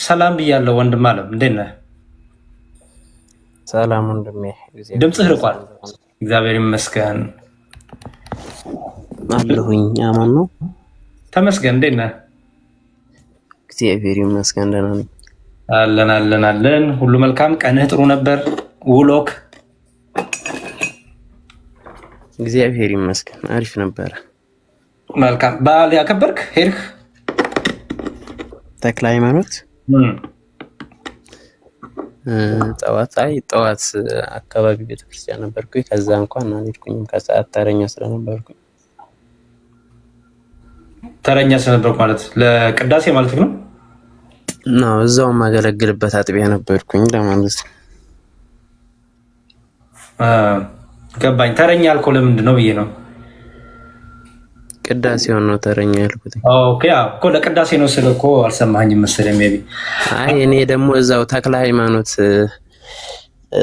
ሰላም ብያለሁ ወንድም አለም እንዴት ነህ? ሰላም ወንድሜ ድምፅህ ርቋል። እግዚአብሔር ይመስገን አለሁኝ። አማን ነው ተመስገን። እንዴት ነህ? እግዚአብሔር ይመስገን ደህና ነኝ። አለን ሁሉ መልካም። ቀንህ ጥሩ ነበር? ውሎክ? እግዚአብሔር ይመስገን አሪፍ ነበረ። መልካም። በዓል ያከበርክ ሄድክ? ተክለ ሃይማኖት ጠዋት አካባቢ ቤተክርስቲያን ነበርኩኝ። ከዛ እንኳን አልሄድኩኝም ከሰዓት ተረኛ ስለነበርኩኝ። ተረኛ ስለነበርኩ ማለት ለቅዳሴ ማለት ነው? ነው እዛው ማገለግልበት አጥቢያ ነበርኩኝ ለማለት ነው። ገባኝ። ተረኛ ያልከው ለምንድን ነው ብዬ ነው። ቅዳሴውን ነው ተረኛ ያልኩት። ኦኬ እኮ ለቅዳሴ ነው ስል እኮ አልሰማኸኝም መሰለኝ። ሜቢ አይ እኔ ደግሞ እዛው ተክለ ሃይማኖት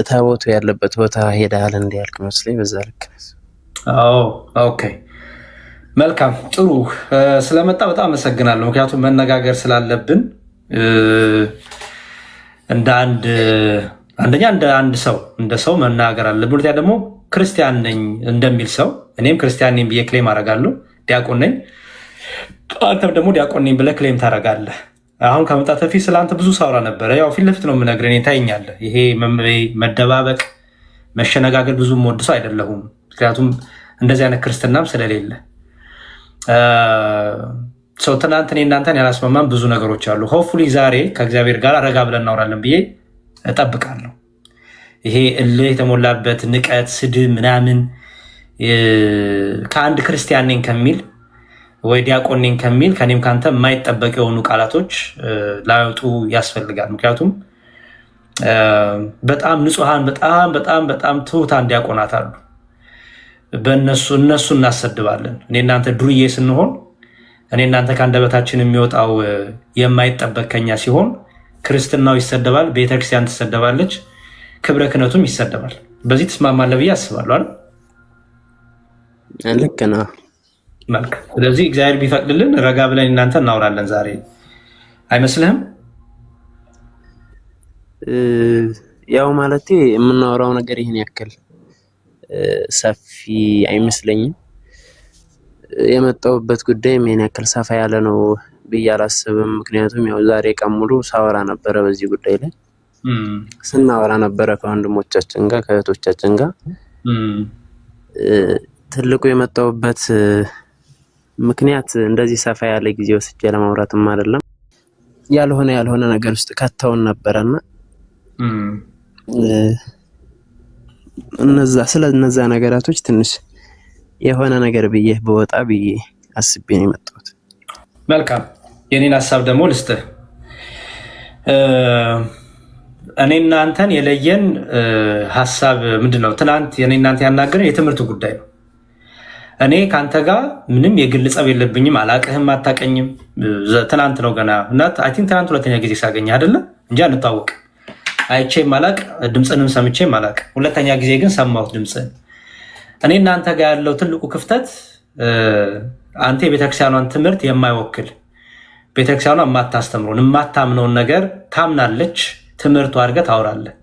ታቦቱ ያለበት ቦታ ሄደሃል እንዴ ያልክ መስለኝ በዛ ልክ። ኦኬ መልካም ጥሩ። ስለመጣ በጣም አመሰግናለሁ። ምክንያቱም መነጋገር ስላለብን እንደ አንድ ሰው እንደ ሰው መናገር አለብን። ሁለተኛ ደግሞ ክርስቲያን ነኝ እንደሚል ሰው እኔም ክርስቲያን ነኝ ብዬ ክሌም አደርጋለሁ። ዲያቆን ነኝ፣ አንተም ደግሞ ዲያቆን ነኝ ብለህ ክሌም ታደርጋለህ። አሁን ከመምጣት በፊት ስለአንተ ብዙ ሳውራ ነበረ። ያው ፊት ለፊት ነው የምነግርህ። እኔ ታይኛለህ። ይሄ መደባበቅ፣ መሸነጋገር ብዙ የምወድ ሰው አይደለሁም። ምክንያቱም እንደዚህ አይነት ክርስትናም ስለሌለ ሰው ትናንት እኔ እናንተን ያላስማማን ብዙ ነገሮች አሉ። ሆፕፉሊ ዛሬ ከእግዚአብሔር ጋር ረጋ ብለን እናወራለን ብዬ እጠብቃለሁ። ይሄ እልህ የተሞላበት ንቀት፣ ስድብ ምናምን ከአንድ ክርስቲያን ነኝ ከሚል ወይ ዲያቆን ነኝ ከሚል ከኔም ከአንተ የማይጠበቅ የሆኑ ቃላቶች ላይወጡ ያስፈልጋል። ምክንያቱም በጣም ንጹሐን በጣም ትሁታን ዲያቆናት አሉ። እነሱ እናሰድባለን። እኔ እናንተ ዱርዬ ስንሆን እኔ እናንተ ከአንደበታችን የሚወጣው የማይጠበቅ ከኛ ሲሆን ክርስትናው ይሰደባል፣ ቤተክርስቲያን ትሰደባለች፣ ክብረ ክህነቱም ይሰደባል። በዚህ ትስማማለህ ብዬ አስባለሁ አይደል? ልክ ነው። መልካም። ስለዚህ እግዚአብሔር ቢፈቅድልን ረጋ ብለን እናንተ እናወራለን ዛሬ። አይመስልህም? ያው ማለት የምናወራው ነገር ይህን ያክል ሰፊ አይመስለኝም። የመጣሁበት ጉዳይ ምን ያክል ሰፋ ያለ ነው ብዬ አላስብም። ምክንያቱም ያው ዛሬ ቀን ሙሉ ሳወራ ነበረ በዚህ ጉዳይ ላይ ስናወራ ነበረ ከወንድሞቻችን ጋር ከእህቶቻችን ጋር። ትልቁ የመጣሁበት ምክንያት እንደዚህ ሰፋ ያለ ጊዜ ወስጄ ለማውራትም አይደለም፣ ያልሆነ ነገር ውስጥ ከተውን ነበረና እነዛ ነገራቶች ትንሽ የሆነ ነገር ብዬ በወጣ ብዬ አስቤ ነው የመጣሁት። መልካም። የኔን ሀሳብ ደግሞ ልስጥህ። እኔ እናንተን የለየን ሀሳብ ምንድን ነው? ትናንት የኔ እናንተ ያናገረን የትምህርቱ ጉዳይ ነው። እኔ ከአንተ ጋር ምንም የግል ጸብ የለብኝም። አላቅህም፣ አታቀኝም። ትናንት ነው ገና አይ ቲንክ ትናንት ሁለተኛ ጊዜ ሳገኝ አይደለም እንጂ አንታወቅ። አይቼም አላቅ፣ ድምፅንም ሰምቼም አላቅ። ሁለተኛ ጊዜ ግን ሰማሁት ድምፅን። እኔ እናንተ ጋር ያለው ትልቁ ክፍተት አንተ የቤተክርስቲያኗን ትምህርት የማይወክል ቤተክርስቲያኗ የማታስተምረውን የማታምነውን ነገር ታምናለች፣ ትምህርቱ አድርገህ ታወራለህ።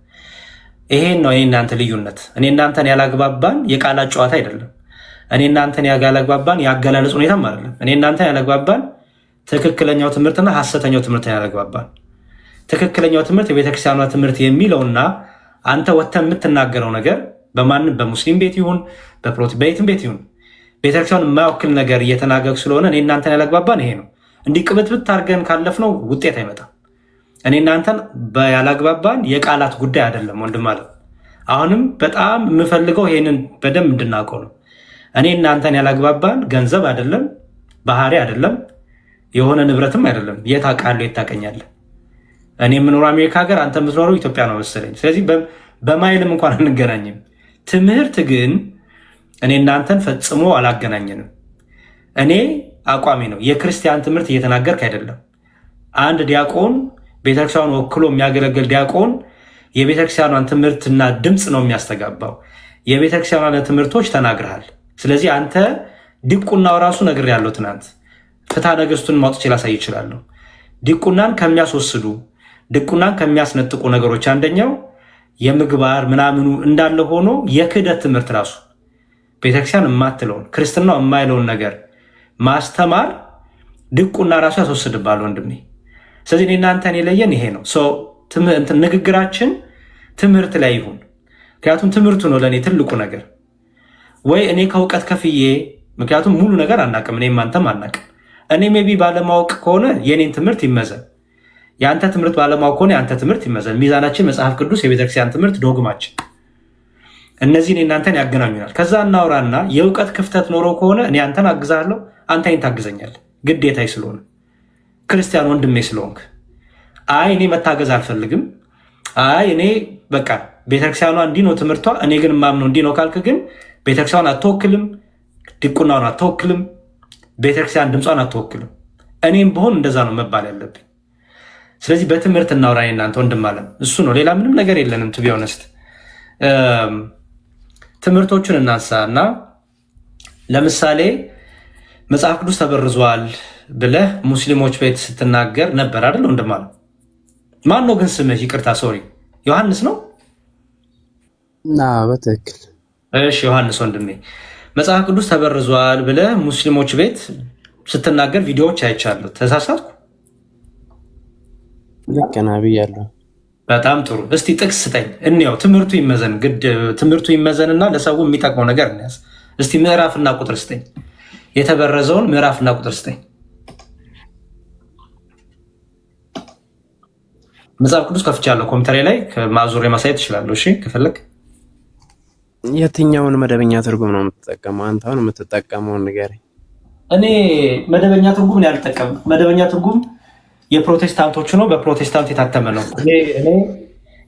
ይሄን ነው እኔ እናንተ ልዩነት። እኔ እናንተን ያላግባባን የቃላት ጨዋታ አይደለም። እኔ እናንተን ያላግባባን የአገላለጽ ሁኔታም አይደለም። እኔ እናንተን ያላግባባን ትክክለኛው ትምህርትና ሐሰተኛው ትምህርት ያላግባባን። ትክክለኛው ትምህርት የቤተክርስቲያኗ ትምህርት የሚለውና አንተ ወጥተህ የምትናገረው ነገር በማንም በሙስሊም ቤት ይሁን በቤትም ቤት ይሁን ቤተክርስቲያኑን የማይወክል ነገር እየተናገርክ ስለሆነ እኔ እናንተን ያላግባባን ይሄ ነው። እንዲህ ቅብትብት አድርገን ካለፍነው ውጤት አይመጣም። እኔ እናንተን ያላግባባን የቃላት ጉዳይ አይደለም ወንድም አለ። አሁንም በጣም የምፈልገው ይሄንን በደንብ እንድናውቀው ነው። እኔ እናንተን ያላግባባን ገንዘብ አይደለም፣ ባህሪ አይደለም፣ የሆነ ንብረትም አይደለም። የት አውቃለሁ? የት ታውቀኛለህ? እኔ የምኖረው አሜሪካ ሀገር፣ አንተ የምትኖረው ኢትዮጵያ ነው መሰለኝ። ስለዚህ በማይልም እንኳን አንገናኝም። ትምህርት ግን እኔ እናንተን ፈጽሞ አላገናኘንም። እኔ አቋሚ ነው የክርስቲያን ትምህርት እየተናገርክ አይደለም። አንድ ዲያቆን ቤተክርስቲያኑ ወክሎ የሚያገለግል ዲያቆን የቤተክርስቲያኗን ትምህርትና ድምፅ ነው የሚያስተጋባው። የቤተክርስቲያኗን ትምህርቶች ተናግረሃል። ስለዚህ አንተ ዲቁናው ራሱ ነግሬያለሁ ትናንት። ፍትሐ ነገሥቱን ማውጥቼ ላሳይ ይችላለሁ። ዲቁናን ከሚያስወስዱ ዲቁናን ከሚያስነጥቁ ነገሮች አንደኛው የምግባር ምናምኑ እንዳለ ሆኖ የክህደት ትምህርት ራሱ ቤተክርስቲያን የማትለውን ክርስትናው የማይለውን ነገር ማስተማር ዲቁና ራሱ ያስወስድባል ወንድሜ። ስለዚህ እኔና አንተን የለየን ይሄ ነው። ንግግራችን ትምህርት ላይ ይሁን። ምክንያቱም ትምህርቱ ነው ለእኔ ትልቁ ነገር። ወይ እኔ ከእውቀት ከፍዬ ምክንያቱም ሙሉ ነገር አናቅም፣ እኔም አንተም አናቅም። እኔ ሜቢ ባለማወቅ ከሆነ የኔን ትምህርት ይመዘን፣ የአንተ ትምህርት ባለማወቅ ከሆነ የአንተ ትምህርት ይመዘን። ሚዛናችን መጽሐፍ ቅዱስ፣ የቤተክርስቲያን ትምህርት፣ ዶግማችን እነዚህን እናንተን ያገናኙናል። ከዛ እናውራና የእውቀት ክፍተት ኖሮ ከሆነ እኔ አንተን አግዛለሁ፣ አንተ እኔን ታግዘኛለህ። ግዴታዬ ስለሆነ ክርስቲያን ወንድሜ ስለሆንክ። አይ እኔ መታገዝ አልፈልግም፣ አይ እኔ በቃ ቤተክርስቲያኗ እንዲህ ነው ትምህርቷ፣ እኔ ግን ማምነው እንዲህ ነው ካልክ ግን ቤተክርስቲያኗን አትወክልም፣ ዲቁናውን አትወክልም፣ ቤተክርስቲያን ድምጿን አትወክልም። እኔም በሆን እንደዛ ነው መባል ያለብኝ። ስለዚህ በትምህርት እናውራ እናንተ ወንድም አለም፣ እሱ ነው፣ ሌላ ምንም ነገር የለንም። ቱ ቢ ኦነስት ትምህርቶቹን እናንሳ እና ለምሳሌ መጽሐፍ ቅዱስ ተበርዟል ብለህ ሙስሊሞች ቤት ስትናገር ነበር አይደል ወንድም አለም? ማን ነው ግን ስምህ? ይቅርታ ሶሪ፣ ዮሐንስ ነው? በትክክል እሺ ዮሐንስ ወንድሜ፣ መጽሐፍ ቅዱስ ተበርዟል ብለህ ሙስሊሞች ቤት ስትናገር ቪዲዮዎች አይቻለሁ። ተሳሳትኩ? ልክ ነህ ብያለሁ። በጣም ጥሩ። እስቲ ጥቅስ ስጠኝ እንየው። ትምህርቱ ይመዘን፣ ግድ ትምህርቱ ይመዘንና ለሰው የሚጠቅመው ነገር እንያዝ። እስቲ ምዕራፍና ቁጥር ስጠኝ፣ የተበረዘውን ምዕራፍና ቁጥር ስጠኝ። መጽሐፍ ቅዱስ ከፍቻለሁ ኮምፒውተሬ ላይ፣ ማዞር ማሳየት ትችላለሁ። እሺ ከፈለግ የትኛውን መደበኛ ትርጉም ነው የምትጠቀመው? አንተ አሁን የምትጠቀመውን ንገረኝ። እኔ መደበኛ ትርጉም ነው ያልጠቀምኩት። መደበኛ ትርጉም የፕሮቴስታንቶቹ ነው፣ በፕሮቴስታንት የታተመ ነው። እኔ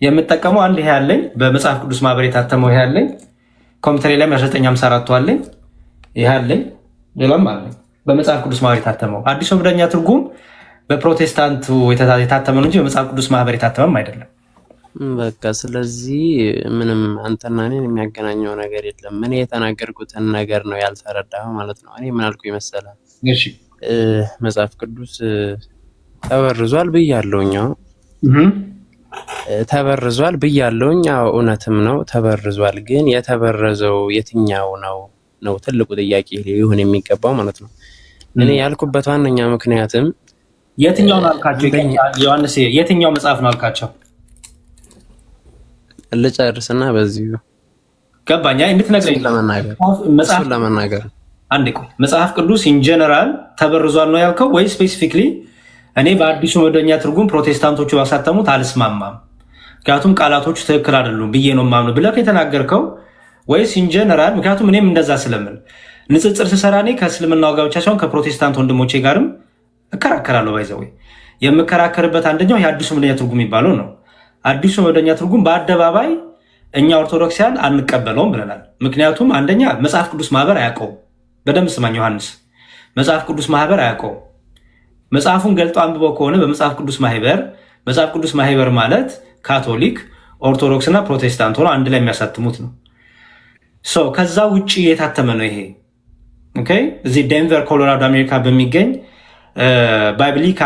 የምጠቀመው አንድ ይሄ ያለኝ በመጽሐፍ ቅዱስ ማህበር የታተመው ይሄ ያለኝ፣ ኮምፒውተሬ ላይ 1954 አለኝ፣ ይሄ አለኝ፣ ሌላም አለኝ በመጽሐፍ ቅዱስ ማህበር የታተመው። አዲሱ መደበኛ ትርጉም በፕሮቴስታንቱ የታተመ ነው እንጂ በመጽሐፍ ቅዱስ ማህበር የታተመም አይደለም። በቃ ስለዚህ ምንም አንተና እኔን የሚያገናኘው ነገር የለም። እኔ የተናገርኩትን ነገር ነው ያልተረዳኸው ማለት ነው። እኔ ምን አልኩ ይመሰላል? እሺ መጽሐፍ ቅዱስ ተበርዟል ብያለሁኝ። ተበርዟል ብያለሁኝ። አዎ እውነትም ነው ተበርዟል። ግን የተበረዘው የትኛው ነው ትልቁ ጥያቄ ሊሆን የሚገባው ማለት ነው። እኔ ያልኩበት ዋነኛ ምክንያትም የትኛው ነው አልካቸው? ዮሐንስ የትኛው መጽሐፍ ነው አልካቸው? ልጨርስና በዚሁ ገባኛ እንድትነግረኝ ለመናገር አንዴ ቆይ። መጽሐፍ ቅዱስ ኢን ጀነራል ተበርዟል ነው ያልከው ወይ ስፔሲፊክሊ? እኔ በአዲሱ መደበኛ ትርጉም ፕሮቴስታንቶቹ ባሳተሙት አልስማማም፣ ምክንያቱም ቃላቶቹ ትክክል አይደሉም ብዬ ነው የማምነው ብለህ የተናገርከው ወይስ ኢን ጀነራል? ምክንያቱም እኔም እንደዛ ስለምል ንጽጽር ስሰራ እኔ ከእስልምናው ጋር ብቻ ሳይሆን ከፕሮቴስታንት ወንድሞቼ ጋርም እከራከራለሁ። ባይዘው የምከራከርበት አንደኛው የአዲሱ መደበኛ ትርጉም የሚባለው ነው። አዲሱ መደበኛ ትርጉም በአደባባይ እኛ ኦርቶዶክሲያን አንቀበለውም ብለናል። ምክንያቱም አንደኛ መጽሐፍ ቅዱስ ማህበር አያውቀውም። በደንብ ስማኝ ዮሐንስ፣ መጽሐፍ ቅዱስ ማህበር አያውቀውም። መጽሐፉን ገልጦ አንብበው ከሆነ በመጽሐፍ ቅዱስ ማህበር፣ መጽሐፍ ቅዱስ ማህበር ማለት ካቶሊክ፣ ኦርቶዶክስ እና ፕሮቴስታንት ሆኖ አንድ ላይ የሚያሳትሙት ነው። ከዛ ውጭ የታተመ ነው ይሄ። እዚህ ዴንቨር ኮሎራዶ አሜሪካ በሚገኝ ባይብሊካ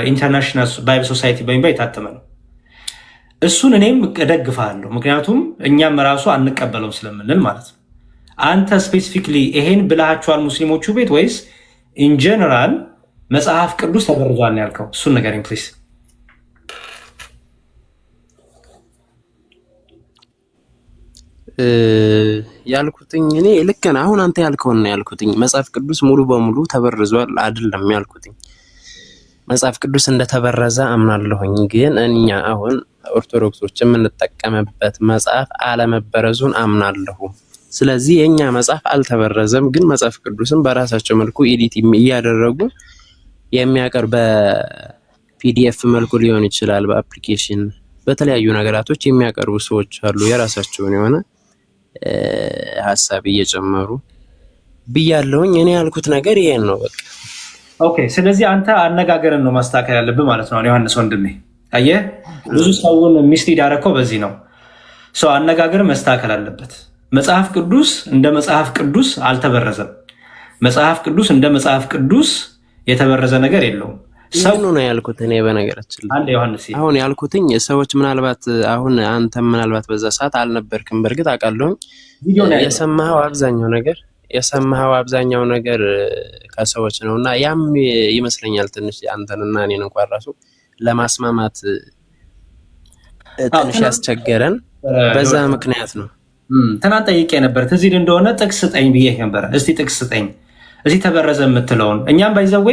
ኢንተርናሽናል ባይብል ሶሳይቲ በሚባል የታተመ ነው። እሱን እኔም እደግፋለሁ፣ ምክንያቱም እኛም ራሱ አንቀበለው ስለምንል ማለት ነው። አንተ ስፔሲፊክሊ ይሄን ብላችኋል ሙስሊሞቹ ቤት ወይስ ኢንጀነራል መጽሐፍ ቅዱስ ተበርዟል ነው ያልከው? እሱን ንገረኝ ፕሊዝ። ያልኩትኝ እኔ ልክ ነህ። አሁን አንተ ያልከውን ነው ያልኩትኝ። መጽሐፍ ቅዱስ ሙሉ በሙሉ ተበርዟል አይደለም ያልኩትኝ። መጽሐፍ ቅዱስ እንደተበረዘ አምናለሁኝ። ግን እኛ አሁን ኦርቶዶክሶች የምንጠቀምበት መጽሐፍ አለመበረዙን አምናለሁ። ስለዚህ የኛ መጽሐፍ አልተበረዘም። ግን መጽሐፍ ቅዱስን በራሳቸው መልኩ ኤዲት እያደረጉ የሚያቀርብ በፒዲኤፍ መልኩ ሊሆን ይችላል፣ በአፕሊኬሽን በተለያዩ ነገራቶች የሚያቀርቡ ሰዎች አሉ። የራሳቸውን የሆነ ሀሳብ እየጨመሩ ብያለሁኝ። እኔ ያልኩት ነገር ይሄን ነው በቃ። ኦኬ፣ ስለዚህ አንተ አነጋገርን ነው ማስተካከል ያለብህ ማለት ነው ዮሐንስ ወንድሜ። አየህ ብዙ ሰውን ሚስሊድ ያደረከው በዚህ ነው። ሰው አነጋገር መስተካከል አለበት። መጽሐፍ ቅዱስ እንደ መጽሐፍ ቅዱስ አልተበረዘም። መጽሐፍ ቅዱስ እንደ መጽሐፍ ቅዱስ የተበረዘ ነገር የለውም። ይህኑ ነው ያልኩት እኔ በነገራችን ላይ አንድ ዮሐንስ አሁን ያልኩትኝ ሰዎች ምናልባት አሁን አንተም ምናልባት በዛ ሰዓት አልነበርክም። በእርግጥ አውቃለሁኝ የሰማኸው አብዛኛው ነገር ከሰዎች ነው እና ያም ይመስለኛል ትንሽ አንተንና እኔን እንኳን ራሱ ለማስማማት ትንሽ ያስቸገረን በዛ ምክንያት ነው። ትናንት ጠይቄ ነበር ትዝ ይልህ እንደሆነ ጥቅስ ስጠኝ ብዬ ነበር። እስቲ ጥቅስ ስጠኝ እዚህ ተበረዘ የምትለውን እኛም ባይዘዌ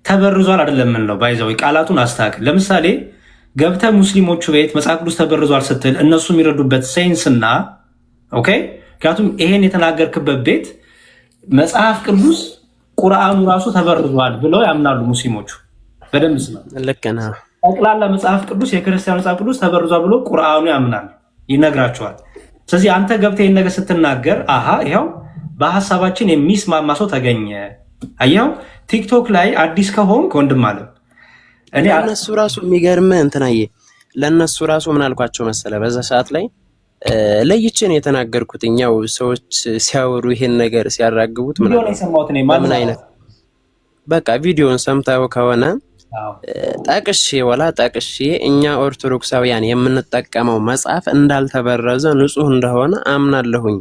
ተበርዟል አይደለም የምንለው ባይዘዌ ቃላቱን አስተካክል። ለምሳሌ ገብተህ ሙስሊሞቹ ቤት መጽሐፍ ቅዱስ ተበርዟል ስትል እነሱ የሚረዱበት ሴንስና ኦኬ፣ ምክንያቱም ይሄን የተናገርክበት ቤት መጽሐፍ ቅዱስ ቁርአኑ ራሱ ተበርዟል ብለው ያምናሉ ሙስሊሞቹ። በደንብ ስማ፣ ልክ ነህ። ጠቅላላ መጽሐፍ ቅዱስ የክርስቲያን መጽሐፍ ቅዱስ ተበርዟል ብሎ ቁርአኑ ያምናል፣ ይነግራቸዋል። ስለዚህ አንተ ገብተህ ይህን ነገር ስትናገር አሃ ይኸው በሀሳባችን የሚስማማ ሰው ተገኘ። አየኸው ቲክቶክ ላይ አዲስ ከሆንክ ወንድም አለ እኔ ለእነሱ ራሱ የሚገርምህ እንትናዬ ለእነሱ ራሱ ምን አልኳቸው መሰለ በዛ ሰዓት ላይ ለይቼ ነው የተናገርኩት። እኛው ሰዎች ሲያወሩ ይሄን ነገር ሲያራግቡት ምን አይነት በቃ ቪዲዮን ሰምተው ከሆነ ጠቅሼ እኛ ኦርቶዶክሳውያን የምንጠቀመው መጽሐፍ እንዳልተበረዘ ንጹህ እንደሆነ አምናለሁኝ።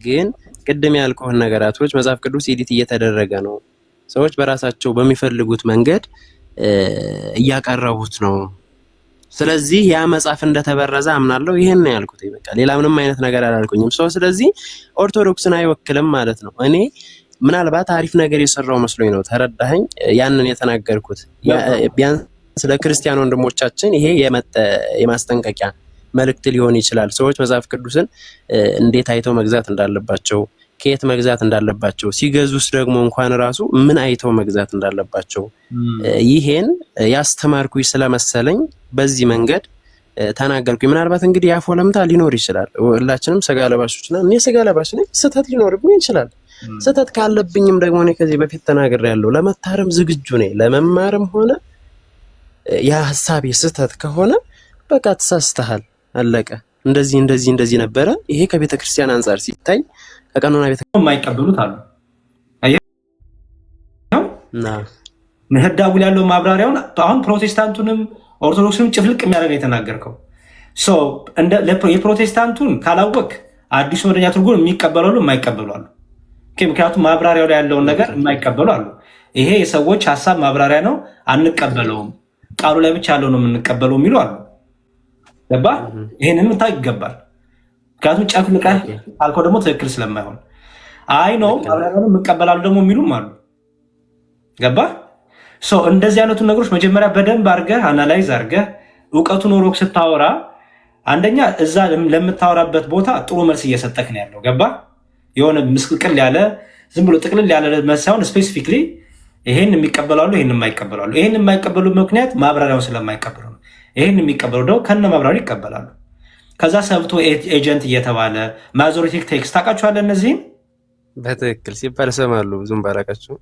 ግን ቅድም ያልኩህን ነገራቶች መጽሐፍ ቅዱስ ኤዲት እየተደረገ ነው፣ ሰዎች በራሳቸው በሚፈልጉት መንገድ እያቀረቡት ነው። ስለዚህ ያ መጽሐፍ እንደተበረዘ አምናለሁ። ይሄን ነው ያልኩት። በቃ ሌላ ምንም አይነት ነገር አላልኩኝም። ስለዚህ ኦርቶዶክስን አይወክልም ማለት ነው። እኔ ምናልባት አሪፍ ነገር የሰራው መስሎኝ ነው፣ ተረዳኸኝ? ያንን የተናገርኩት ቢያንስ ለክርስቲያን ወንድሞቻችን ይሄ የማስጠንቀቂያ መልእክት ሊሆን ይችላል። ሰዎች መጽሐፍ ቅዱስን እንዴት አይተው መግዛት እንዳለባቸው፣ ከየት መግዛት እንዳለባቸው፣ ሲገዙስ ደግሞ እንኳን ራሱ ምን አይተው መግዛት እንዳለባቸው ይሄን ያስተማርኩኝ ስለመሰለኝ በዚህ መንገድ ተናገርኩኝ። ምናልባት እንግዲህ ያፎ ለምታ ሊኖር ይችላል። ሁላችንም ስጋ ለባሾች ነን። እኔ ስጋ ለባሽ ነኝ። ስህተት ሊኖርብኝ ይችላል። ስህተት ካለብኝም ደግሞ እኔ ከዚህ በፊት ተናግሬያለሁ። ለመታረም ዝግጁ ነኝ። ለመማርም ሆነ የሀሳቤ ስህተት ከሆነ በቃ ተሳስተሃል፣ አለቀ። እንደዚህ ነበረ። ይሄ ከቤተ ክርስቲያን አንጻር ሲታይ ከቀኖና ቤተ የማይቀበሉት አሉ። ምህዳጉል ያለው ማብራሪያውን አሁን ፕሮቴስታንቱንም ኦርቶዶክስንም ጭፍልቅ የሚያደርግ የተናገርከው የፕሮቴስታንቱን ካላወቅ አዲሱ መደበኛ ትርጉም የሚቀበሉ አሉ፣ የማይቀበሉ አሉ። ምክንያቱም ማብራሪያው ላይ ያለውን ነገር የማይቀበሉ አሉ። ይሄ የሰዎች ሀሳብ ማብራሪያ ነው፣ አንቀበለውም፣ ቃሉ ላይ ብቻ ያለው ነው የምንቀበለው የሚሉ አሉ። ገባ? ይሄንን ምታ ይገባል። ምክንያቱም ጨፍልቀህ አልከው ደግሞ ትክክል ስለማይሆን አይ ነው ማብራሪያውን የምቀበላሉ ደግሞ የሚሉም አሉ። ገባ? እንደዚህ አይነቱን ነገሮች መጀመሪያ በደንብ አድርገህ አናላይዝ አድርገህ እውቀቱ ኖሮክ ስታወራ አንደኛ እዛ ለምታወራበት ቦታ ጥሩ መልስ እየሰጠክ ነው ያለው። ገባ? የሆነ ምስቅልቅል ያለ ዝም ብሎ ጥቅልል ያለ መልስ ሳይሆን ስፔሲፊክሊ ይሄን የሚቀበላሉ፣ ይሄን የማይቀበላሉ። ይሄን የማይቀበሉ ምክንያት ማብራሪያውን ስለማይቀበሉ ነው። ይሄን የሚቀበሉ ደግሞ ከነ ማብራሪያው ይቀበላሉ። ከዛ ሰብቶ ኤጀንት እየተባለ ማጆሪቲክ ቴክስት ታውቃቸዋለህ። እነዚህም በትክክል ሲባል እሰማለሁ። ብዙም ባላውቃቸው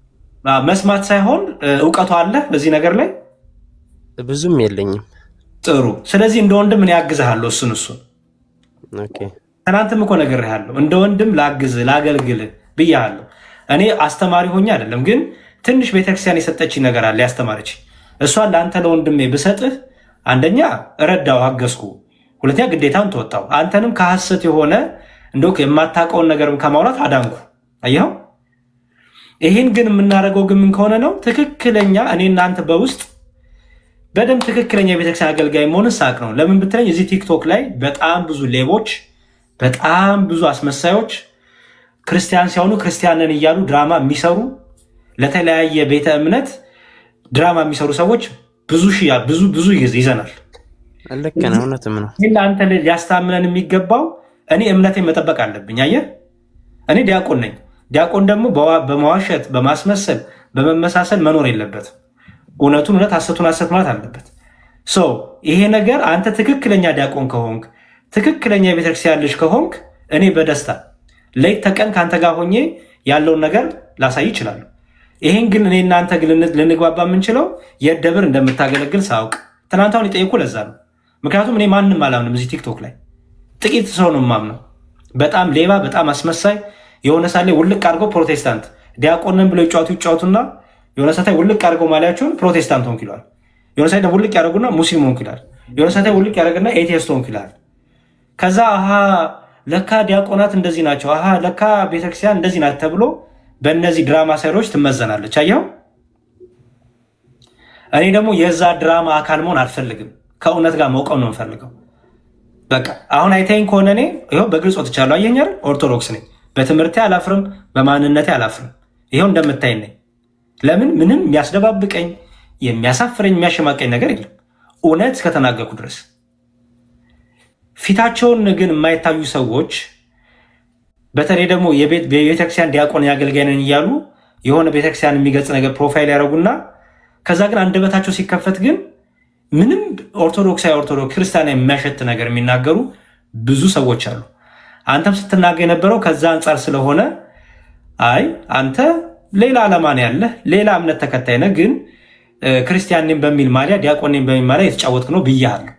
መስማት ሳይሆን እውቀቱ አለ በዚህ ነገር ላይ ብዙም የለኝም። ጥሩ። ስለዚህ እንደ ወንድም እኔ ያግዝሃለሁ። እሱን ኦኬ። ትናንትም እኮ ነግሬሃለሁ። እንደ ወንድም ላግዝህ ላገልግልህ ብያለሁ። እኔ አስተማሪ ሆኜ አይደለም፣ ግን ትንሽ ቤተክርስቲያን የሰጠችኝ ነገር አለ ያስተማረች። እሷን ለአንተ ለወንድሜ ብሰጥህ አንደኛ ረዳው፣ አገዝኩ፣ ሁለተኛ ግዴታን ተወጣው። አንተንም ከሐሰት የሆነ እንደው የማታውቀውን ነገርም ከማውራት አዳንኩ። አየኸው? ይህን ግን የምናደርገው ግን ምን ከሆነ ነው ትክክለኛ እኔ እናንተ በውስጥ በደንብ ትክክለኛ የቤተክርስቲያን አገልጋይ መሆንን ሳቅ ነው። ለምን ብትለኝ እዚህ ቲክቶክ ላይ በጣም ብዙ ሌቦች፣ በጣም ብዙ አስመሳዮች ክርስቲያን ሲሆኑ ክርስቲያንን እያሉ ድራማ የሚሰሩ ለተለያየ ቤተ እምነት ድራማ የሚሰሩ ሰዎች ብዙ ይዘናል። ልክ ነው፣ እውነትም ነው። ይህን አንተ ሊያስታምነን የሚገባው እኔ እምነቴን መጠበቅ አለብኝ። አየህ፣ እኔ ዲያቆን ነኝ። ዲያቆን ደግሞ በመዋሸት በማስመሰል በመመሳሰል መኖር የለበትም። እውነቱን እውነት፣ ሐሰቱን ሐሰት ማለት አለበት። ይሄ ነገር አንተ ትክክለኛ ዲያቆን ከሆንክ ትክክለኛ የቤተክርስቲያን ልጅ ከሆንክ እኔ በደስታ ሌት ተቀን ከአንተ ጋር ሆኜ ያለውን ነገር ላሳይ ይችላለሁ። ይሄን ግን እኔ እናንተ ግን ልንግባባ የምንችለው የደብር እንደምታገለግል ሳውቅ። ትናንት አሁን የጠየቁ ለዛ ነው። ምክንያቱም እኔ ማንም አላምንም። እዚህ ቲክቶክ ላይ ጥቂት ሰው ነው የማምነው። በጣም ሌባ፣ በጣም አስመሳይ የሆነ ሳሌ ውልቅ አድርገው ፕሮቴስታንት ዲያቆንን ብለው ይጫወቱና የሆነ ሰዓት ውልቅ ያደርገው ማሊያቸውን ፕሮቴስታንት ሆንክ ይለዋል። የሆነ ሰዓት ውልቅ ያደርጉና ሙስሊም ሆንክ ይላል። የሆነ ሰዓት ውልቅ ያደርግና ኤቲስት ሆንክ ይላል። ከዛ አሃ ለካ ዲያቆናት እንደዚህ ናቸው፣ አሃ ለካ ቤተክርስቲያን እንደዚህ ናት ተብሎ በእነዚህ ድራማ ሰሪዎች ትመዘናለች። አየኸው? እኔ ደግሞ የዛ ድራማ አካል መሆን አልፈልግም። ከእውነት ጋር መውቀም ነው የምፈልገው። በቃ አሁን አይተኸኝ ከሆነ እኔ ይኸው በግልጽ ወጥቻለሁ። አየኸኝ አይደል? ኦርቶዶክስ ነኝ። በትምህርቴ አላፍርም፣ በማንነቴ አላፍርም። ይኸው እንደምታይ ነኝ። ለምን ምንም የሚያስደባብቀኝ የሚያሳፍረኝ የሚያሸማቀኝ ነገር የለም እውነት እስከተናገርኩ ድረስ። ፊታቸውን ግን የማይታዩ ሰዎች በተለይ ደግሞ የቤተክርስቲያን ዲያቆን ያገልጋይ ነን እያሉ የሆነ ቤተክርስቲያን የሚገልጽ ነገር ፕሮፋይል ያደረጉና ከዛ ግን አንደበታቸው ሲከፈት ግን ምንም ኦርቶዶክስ ክርስቲያን የሚያሸት ነገር የሚናገሩ ብዙ ሰዎች አሉ። አንተም ስትናገር የነበረው ከዛ አንጻር ስለሆነ አይ አንተ ሌላ ዓላማ ነው ያለህ፣ ሌላ እምነት ተከታይ ነህ፣ ግን ክርስቲያን ነኝ በሚል ማሊያ ዲያቆን ነኝ በሚል ማሊያ የተጫወትክ ነው ብያለሁ።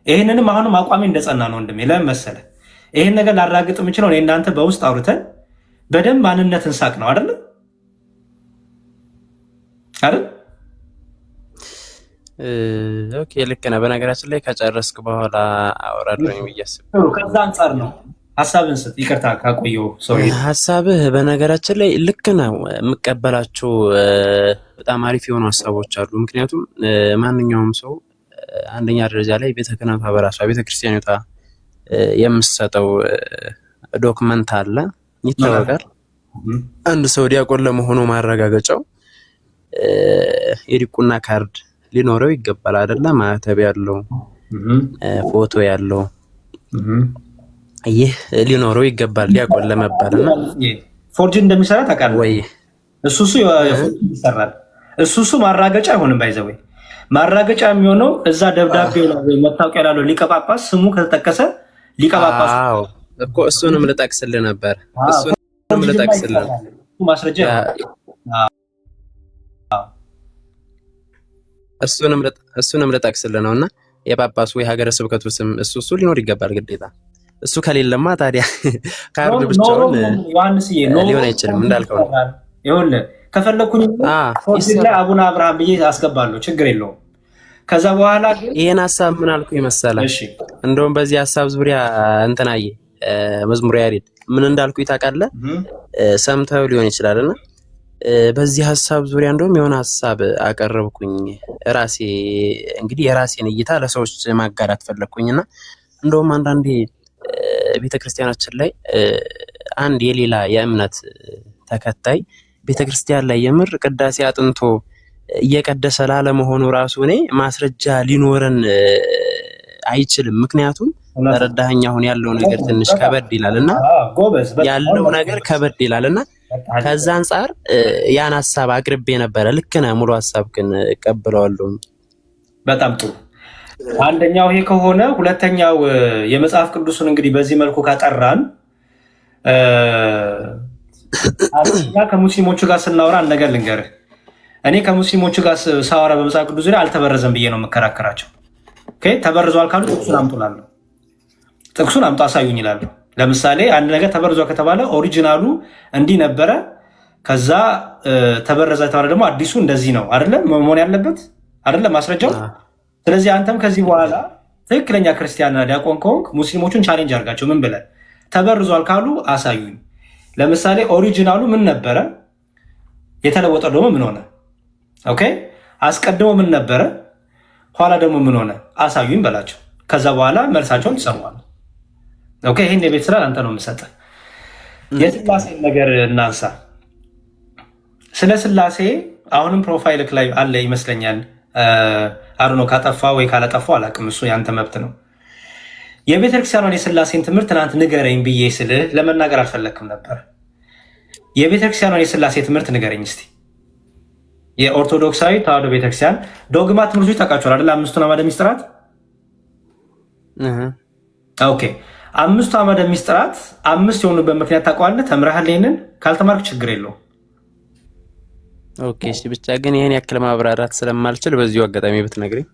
ይህንንም አሁንም አቋሜ እንደጸና ነው ወንድሜ። ለምን መሰለህ ይህን ነገር ላራግጥ የምችለው እኔ እናንተ በውስጥ አውርተን በደንብ ማንነትን ሳቅ ነው አይደል? ኦኬ ልክ ነህ። በነገራችን ላይ ከጨረስክ በኋላ አወራለሁ ብያስብ ከዛ አንጻር ነው ሀሳብን ስጥ። ይቅርታ ካቆየው ሰው ሀሳብህ በነገራችን ላይ ልክ ነው። የምቀበላቸው በጣም አሪፍ የሆኑ ሀሳቦች አሉ። ምክንያቱም ማንኛውም ሰው አንደኛ ደረጃ ላይ ቤተ ክህነቷ በራሷ ቤተ ክርስቲያኒቷ የምትሰጠው ዶክመንት አለ፣ ይታወቃል። አንድ ሰው ዲያቆን ለመሆኑ ማረጋገጫው የዲቁና ካርድ ሊኖረው ይገባል አይደለ? ማህተብ ያለው ፎቶ ያለው ይህ ሊኖረው ይገባል ዲያቆን ለመባልና ፎርጅን እንደሚሰራ ታውቃለህ ወይ? እሱ ይሰራል። እሱ ማራገጫ አይሆንም። ባይዘው ማራገጫ የሚሆነው እዛ ደብዳቤው ላይ ወይ መታወቂያ ያለው ሊቀ ጳጳስ ስሙ ከተጠቀሰ ሊቀ ጳጳስ እኮ እሱንም ልጠቅስልህ ነበር። እሱንም ልጠቅስልህ ማስረጃ እሱንም ልጠቅስልህ ነውና የጳጳሱ ወይ ሀገረ ስብከቱ ስም እሱ ሊኖር ይገባል ግዴታ። እሱ ከሌለማ ታዲያ ካርድ ብቻውን ሊሆን አይችልም። እንዳልከው ነው። ይኸውልህ ከፈለኩኝ ላይ አቡነ አብርሃም ብዬ አስገባለሁ፣ ችግር የለውም። ከዛ በኋላ ግን ይሄን ሀሳብ ምን አልኩ ይመሰላል? እንደውም በዚህ ሀሳብ ዙሪያ እንትናዬ መዝሙር ያሬድ ምን እንዳልኩ ታውቃለህ? ሰምተው ሊሆን ይችላልና በዚህ ሀሳብ ዙሪያ እንደውም የሆነ ሀሳብ አቀረብኩኝ። ራሴ እንግዲህ የራሴን እይታ ለሰዎች ማጋራት ፈለግኩኝና እንደውም አንዳንዴ ቤተክርስቲያናችን ላይ አንድ የሌላ የእምነት ተከታይ ቤተክርስቲያን ላይ የምር ቅዳሴ አጥንቶ እየቀደሰ ላለመሆኑ ራሱ እኔ ማስረጃ ሊኖረን አይችልም። ምክንያቱም ተረዳኸኝ? አሁን ያለው ነገር ትንሽ ከበድ ይላልና ያለው ነገር ከበድ ይላልና ከዛ አንጻር ያን ሀሳብ አቅርቤ ነበረ። ልክ ነህ፣ ሙሉ ሀሳብ ግን እቀበለዋለሁ። በጣም ጥሩ። አንደኛው ይሄ ከሆነ ሁለተኛው የመጽሐፍ ቅዱስን እንግዲህ በዚህ መልኩ ካጠራን ከሙስሊሞቹ ጋር ስናወራ አንድ ነገር ልንገርህ። እኔ ከሙስሊሞቹ ጋር ሳወራ በመጽሐፍ ቅዱስ ዙሪያ አልተበረዘም ብዬ ነው የምከራከራቸው። ተበርዟል ካሉ ጥቅሱን አምጡላለሁ፣ ጥቅሱን አምጡ አሳዩኝ ይላሉ። ለምሳሌ አንድ ነገር ተበርዟል ከተባለ ኦሪጂናሉ እንዲህ ነበረ፣ ከዛ ተበረዘ የተባለ ደግሞ አዲሱ እንደዚህ ነው አይደለ መሆን ያለበት አይደለ ማስረጃው። ስለዚህ አንተም ከዚህ በኋላ ትክክለኛ ክርስቲያንና ዲያቆን ከሆንክ ሙስሊሞቹን ቻሌንጅ አድርጋቸው። ምን ብለህ ተበርዟል ካሉ አሳዩኝ። ለምሳሌ ኦሪጂናሉ ምን ነበረ፣ የተለወጠው ደግሞ ምን ሆነ? ኦኬ አስቀድሞ ምን ነበረ፣ ኋላ ደግሞ ምን ሆነ አሳዩኝ በላቸው። ከዛ በኋላ መልሳቸውን ይሰማሉ። ኦኬ ይሄን የቤት ስራ አንተ ነው የምሰጠህ። የስላሴን ነገር እናንሳ። ስለ ስላሴ አሁንም ፕሮፋይልክ ላይ አለ ይመስለኛል። አሩኖ ካጠፋ ወይ ካላጠፋ አላውቅም፣ እሱ ያንተ መብት ነው። የቤተክርስቲያኗን የስላሴን ትምህርት ትናንት ንገረኝ ብዬ ስልህ ለመናገር አልፈለግክም ነበር። የቤተክርስቲያኗን የስላሴ ትምህርት ንገረኝ እስቲ። የኦርቶዶክሳዊ ተዋሕዶ ቤተክርስቲያን ዶግማ ትምህርቶች ታውቃቸዋል አይደል? አምስቱን አዕማደ ምስጢራት። ኦኬ አምስቱ አዕማደ ምስጢራት አምስት የሆኑበት ምክንያት ታውቀዋለህ? ተምረሃል? ይሄንን ካልተማርክ ችግር የለውም። ኦኬ እሺ። ብቻ ግን ይሄን ያክል ማብራራት ስለማልችል በዚሁ አጋጣሚ ብትነግረኝ።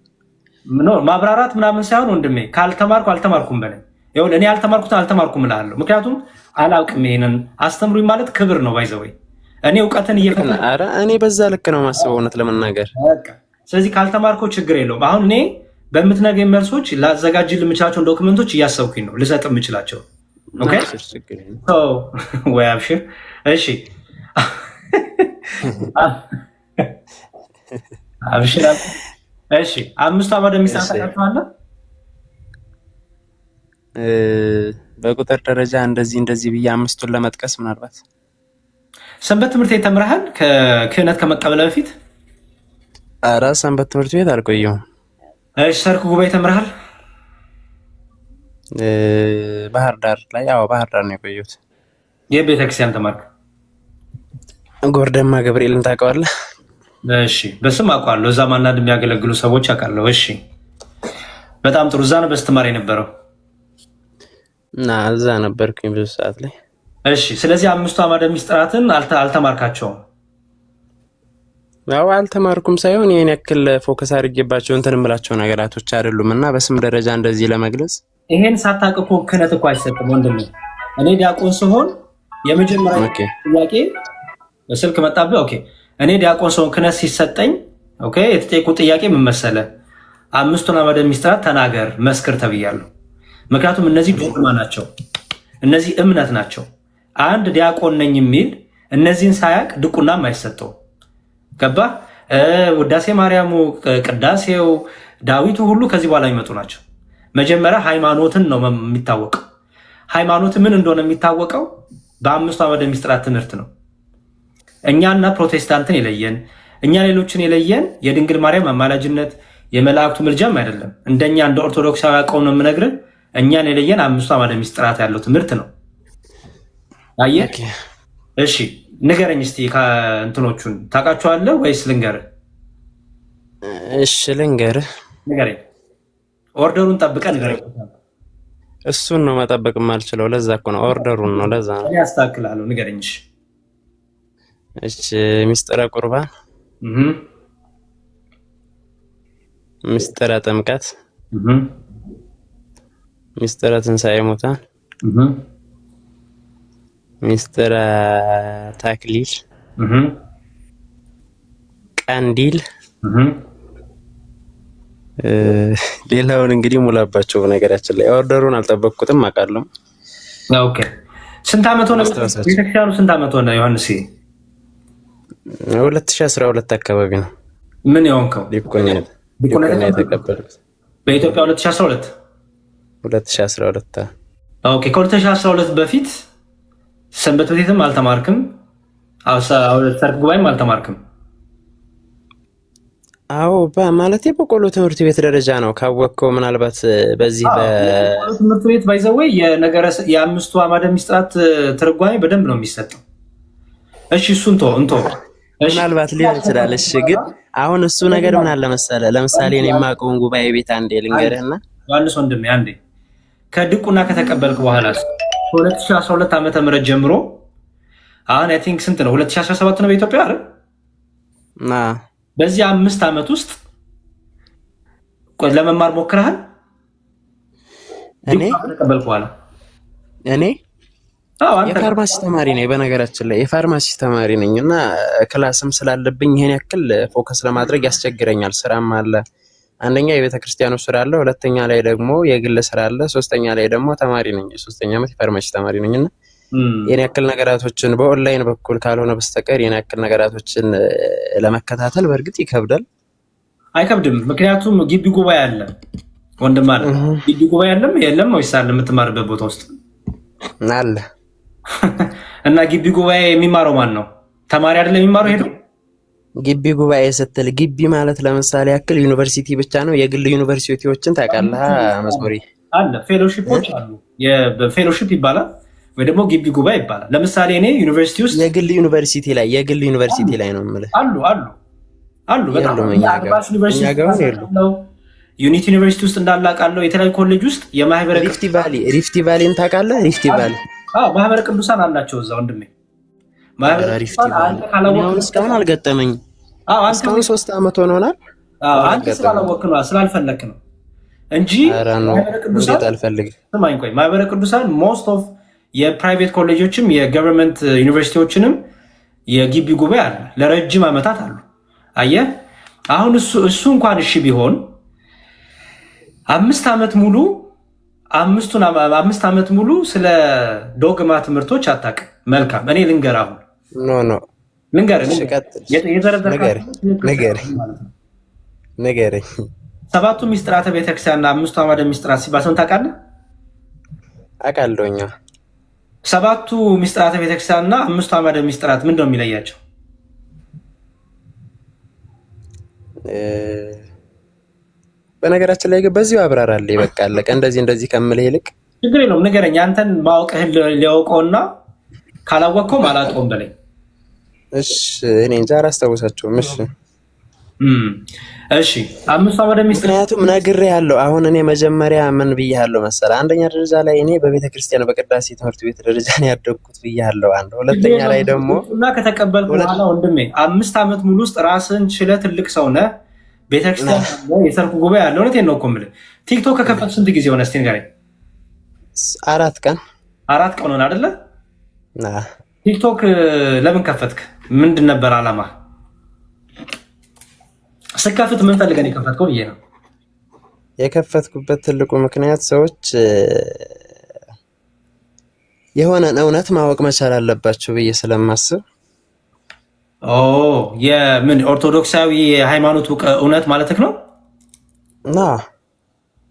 ማብራራት ምናምን ሳይሆን ወንድሜ ካልተማርኩ አልተማርኩም በለኝ። ይኸውልህ እኔ ያልተማርኩትን አልተማርኩም እልሃለሁ። ምክንያቱም አላውቅም። ይሄንን አስተምሩኝ ማለት ክብር ነው። ባይዘወይ እኔ እውቀትን እየፈለኩ ኧረ እኔ በዛ ልክ ነው ማስበው እውነት ለመናገር። ስለዚህ ካልተማርከው ችግር የለውም። አሁን እኔ በምትነግረኝ መልሶች ላዘጋጅልህ የምችላቸውን ዶክመንቶች እያሰብኩኝ ነው ልሰጥ የምችላቸው። ኦኬ ወይ አብሽር። እሺ አብሽር። እሺ አምስቱ አዕማደ ምስጢራት ታውቃቸዋለህ? በቁጥር ደረጃ እንደዚህ ብዬ አምስቱን ለመጥቀስ ምናልባት ሰንበት ትምህርት ቤት ተምረሃል? ከክህነት ከመቀበል በፊት? ኧረ ሰንበት ትምህርት ቤት አልቆየሁም። እሺ ሰርክ ጉባኤ ተምረሃል? ባህር ዳር ላይ? አዎ ባህር ዳር ነው የቆየሁት። የቤተክርስቲያን ተማርክ? ጎርደማ ገብርኤልን ታውቀዋለህ? እሺ በስም አውቀዋለሁ። እዛ ማናድ የሚያገለግሉ ሰዎች አውቃለሁ። እሺ በጣም ጥሩ። እዛ ነው በስተማር የነበረው እና እዛ ነበርኩኝ ብዙ ሰዓት ላይ። እሺ ስለዚህ አምስቱ አዕማደ ምስጢራትን አልተማርካቸውም? ያው አልተማርኩም ሳይሆን ይሄን ያክል ፎከስ አድርጌባቸው እንትን እምላቸው ነገራቶች አይደሉም እና በስም ደረጃ እንደዚህ ለመግለጽ ይሄን ሳታውቅ እኮ ክህነት እኮ አይሰጥም ወንድሜ። እኔ ዲያቆን ስሆን የመጀመሪያ ጥያቄ በስልክ መጣብህ። ኦኬ እኔ ዲያቆን ስሆን ክህነት ሲሰጠኝ ኦኬ የተጠየቁት ጥያቄ ምን መሰለህ? አምስቱን አዕማደ ምስጢራት ተናገር መስክር ተብያለሁ። ምክንያቱም እነዚህ ዶግማ ናቸው፣ እነዚህ እምነት ናቸው። አንድ ዲያቆን ነኝ የሚል እነዚህን ሳያቅ ድቁናም አይሰጠው። ገባህ? ውዳሴ ማርያሙ፣ ቅዳሴው፣ ዳዊቱ ሁሉ ከዚህ በኋላ የሚመጡ ናቸው። መጀመሪያ ሃይማኖትን ነው የሚታወቀው። ሃይማኖት ምን እንደሆነ የሚታወቀው በአምስቱ አዕማደ ምስጢራት ትምህርት ነው። እኛና ፕሮቴስታንትን የለየን፣ እኛ ሌሎችን የለየን የድንግል ማርያም አማላጅነት የመላእክቱ ምልጃም አይደለም። እንደኛ እንደ ኦርቶዶክሳዊ አውቀው ነው የምነግርህ። እኛን የለየን አምስቱ አዕማደ ምስጢራት ያለው ትምህርት ነው። አየህ? እሺ ንገረኝ እስቲ ከእንትኖቹን ታውቃቸዋለህ ወይስ ልንገርህ? እሺ ልንገርህ። ንገረኝ። ኦርደሩን ጠብቀህ ንገረኝ። እሱን ነው መጠበቅ የማልችለው። ለዛ እኮ ነው ኦርደሩን ነው። ለዛ ነው ያስተካክላለሁ። ንገረኝ። እሺ ምስጢረ ቁርባን፣ ምስጢረ ጥምቀት፣ ምስጢረ ትንሣኤ ሙታን፣ ምስጢረ ተክሊል፣ ቀንዲል፣ ሌላውን እንግዲህ ሙላባቸው። በነገራችን ላይ ኦርደሩን አልጠበቅኩትም አውቃለሁ። ኦኬ ስንት ዓመት ሆነ ቤተክርስቲያኑ? ስንት ዓመት ሆነ ዮሐንስ? 2012 አካባቢ ነው። ምን የሆንከው? ዲቁና የተቀበልኩት በኢትዮጵያ 2012 2012። ኦኬ ከ2012 በፊት ሰንበት ቤትም አልተማርክም? ሰርክ ጉባኤም አልተማርክም? አዎ ማለት በቆሎ ትምህርት ቤት ደረጃ ነው ካወቅከው። ምናልባት በዚህ በቆሎ ትምህርት ቤት ባይዘወይ የአምስቱ አዕማደ ምስጢራት ትርጓሜ በደንብ ነው የሚሰጠው። እሺ እሱን እንቶ ምናልባት ሊሆን ይችላል። እሺ ግን አሁን እሱ ነገር ምን አለ መሰለህ፣ ለምሳሌ እኔ የማውቀውን ጉባኤ ቤት አንዴ ልንገርህና ዮሐንስ ወንድሜ አንዴ ከድቁና ከተቀበልክ በኋላ 2012 ዓመተ ምህረት ጀምሮ አሁን አይ ቲንክ ስንት ነው? 2017 ነው በኢትዮጵያ አይደል? በዚህ 5 ዓመት ውስጥ ለመማር ሞክረሃል? እኔ ከተቀበልክ በኋላ እኔ የፋርማሲ ተማሪ ነኝ። በነገራችን ላይ የፋርማሲ ተማሪ ነኝ እና ክላስም ስላለብኝ ይሄን ያክል ፎከስ ለማድረግ ያስቸግረኛል። ስራም አለ። አንደኛ የቤተ ክርስቲያኑ ስራ አለ፣ ሁለተኛ ላይ ደግሞ የግል ስራ አለ፣ ሶስተኛ ላይ ደግሞ ተማሪ ነኝ። 3ኛ ዓመት የፋርማሲ ተማሪ ነኝ እና ይሄን ያክል ነገራቶችን በኦንላይን በኩል ካልሆነ በስተቀር ይሄን ያክል ነገራቶችን ለመከታተል በእርግጥ ይከብዳል። አይከብድም፣ ምክንያቱም ግቢ ጉባኤ አለ። ወንድም አለ ግቢ ጉባኤ አለም የለም ወይስ አለ? የምትማርበት ቦታ ውስጥ አለ። እና ግቢ ጉባኤ የሚማረው ማን ነው? ተማሪ አይደለም የሚማረው? ሄዶ ግቢ ጉባኤ ስትል ግቢ ማለት ለምሳሌ ያክል ዩኒቨርሲቲ ብቻ ነው? የግል ዩኒቨርሲቲዎችን ታውቃለህ? መስመሪ አለ፣ ፌሎሺፖች አሉ። የፌሎሺፕ ይባላል ወይ ደግሞ ግቢ ጉባኤ ይባላል። ለምሳሌ እኔ ዩኒቨርሲቲ ውስጥ የግል ዩኒቨርሲቲ ላይ ነው የምልህ። አሉ በጣም ዩኒቲ ዩኒቨርሲቲ ውስጥ እንዳላቃለው የተለያዩ ኮሌጅ ውስጥ የማህበረ ሪፍቲ ቫሊን ታውቃለህ? ሪፍቲ ቫሊ ማህበረ ቅዱሳን አላቸው እዛው ወንድሜ። ማህበረ ቅዱሳን እስካሁን አልገጠመኝም። እስካሁን 3 ዓመት ሆኖናል። አንተ ስላላወቅህ ነው ስላልፈለክ ነው እንጂ ማህበረ ቅዱሳን ሞስት ኦፍ የፕራይቬት ኮሌጆችም የገቨርንመንት ዩኒቨርሲቲዎችንም የግቢ ጉባኤ አለ፣ ለረጅም ዓመታት አሉ። አየህ አሁን እሱ እንኳን እሺ ቢሆን 5 ዓመት ሙሉ 5 ዓመት ሙሉ ስለ ዶግማ ትምህርቶች አታውቅም። መልካም እኔ ልንገር፣ አሁን ንገረኝ። 7ቱ ሚስጥራተ ቤተክርስቲያንና 5ቱ አዕማደ ሚስጥራት ሲባል ሰምተህ ታውቃለህ? አውቃለሁኝ። 7ቱ ሚስጥራተ ቤተክርስቲያንና 5ቱ አዕማደ ሚስጥራት ምንድን ነው የሚለያቸው? በነገራችን ላይ በዚሁ አብራራልኝ። በቃ አለቀ። እንደዚህ ከምልህ ይልቅ ችግር የለውም ንገረኝ። አንተን ማወቅህን ሊያውቀውና ካላወቅከው አላውቀውም በለኝ። እሺ እኔ እንጃ አላስታውሳቸውም። እሺ 5ቱ አዕማደ ሚስጥራት ምክንያቱም ነግሬሃለሁ። አሁን እኔ መጀመሪያ ምን ብያለሁ መሰለህ? አንደኛ ደረጃ ላይ እኔ በቤተ ክርስቲያን በቅዳሴ ትምህርት ቤት ደረጃ ነው ያደግኩት ብያለሁ። ሁለተኛ ላይ ደግሞ እና ከተቀበልኩ በኋላ ወንድሜ 5 ዓመት ሙሉ ውስጥ ራስን ችለህ ትልቅ ሰው ነህ። ቤተክርስቲያን የሰርኩ ጉባኤ ያለ እውነቴን ነው እኮ የምልህ። ቲክቶክ ከከፈትክ ስንት ጊዜ ሆነ? እስኪ ንገረኝ። 4 ቀን ሆነ አይደለ? ቲክቶክ ለምን ከፈትክ? ምንድን ነበር አላማ? ስከፍት ምን ፈልገህ ነው የከፈትከው ብዬ ነው የከፈትኩበት ትልቁ ምክንያት ሰዎች የሆነን እውነት ማወቅ መቻል አለባቸው ብዬ ስለማስብ። የምን ኦርቶዶክሳዊ የሃይማኖት እውነት ማለትህ ነው?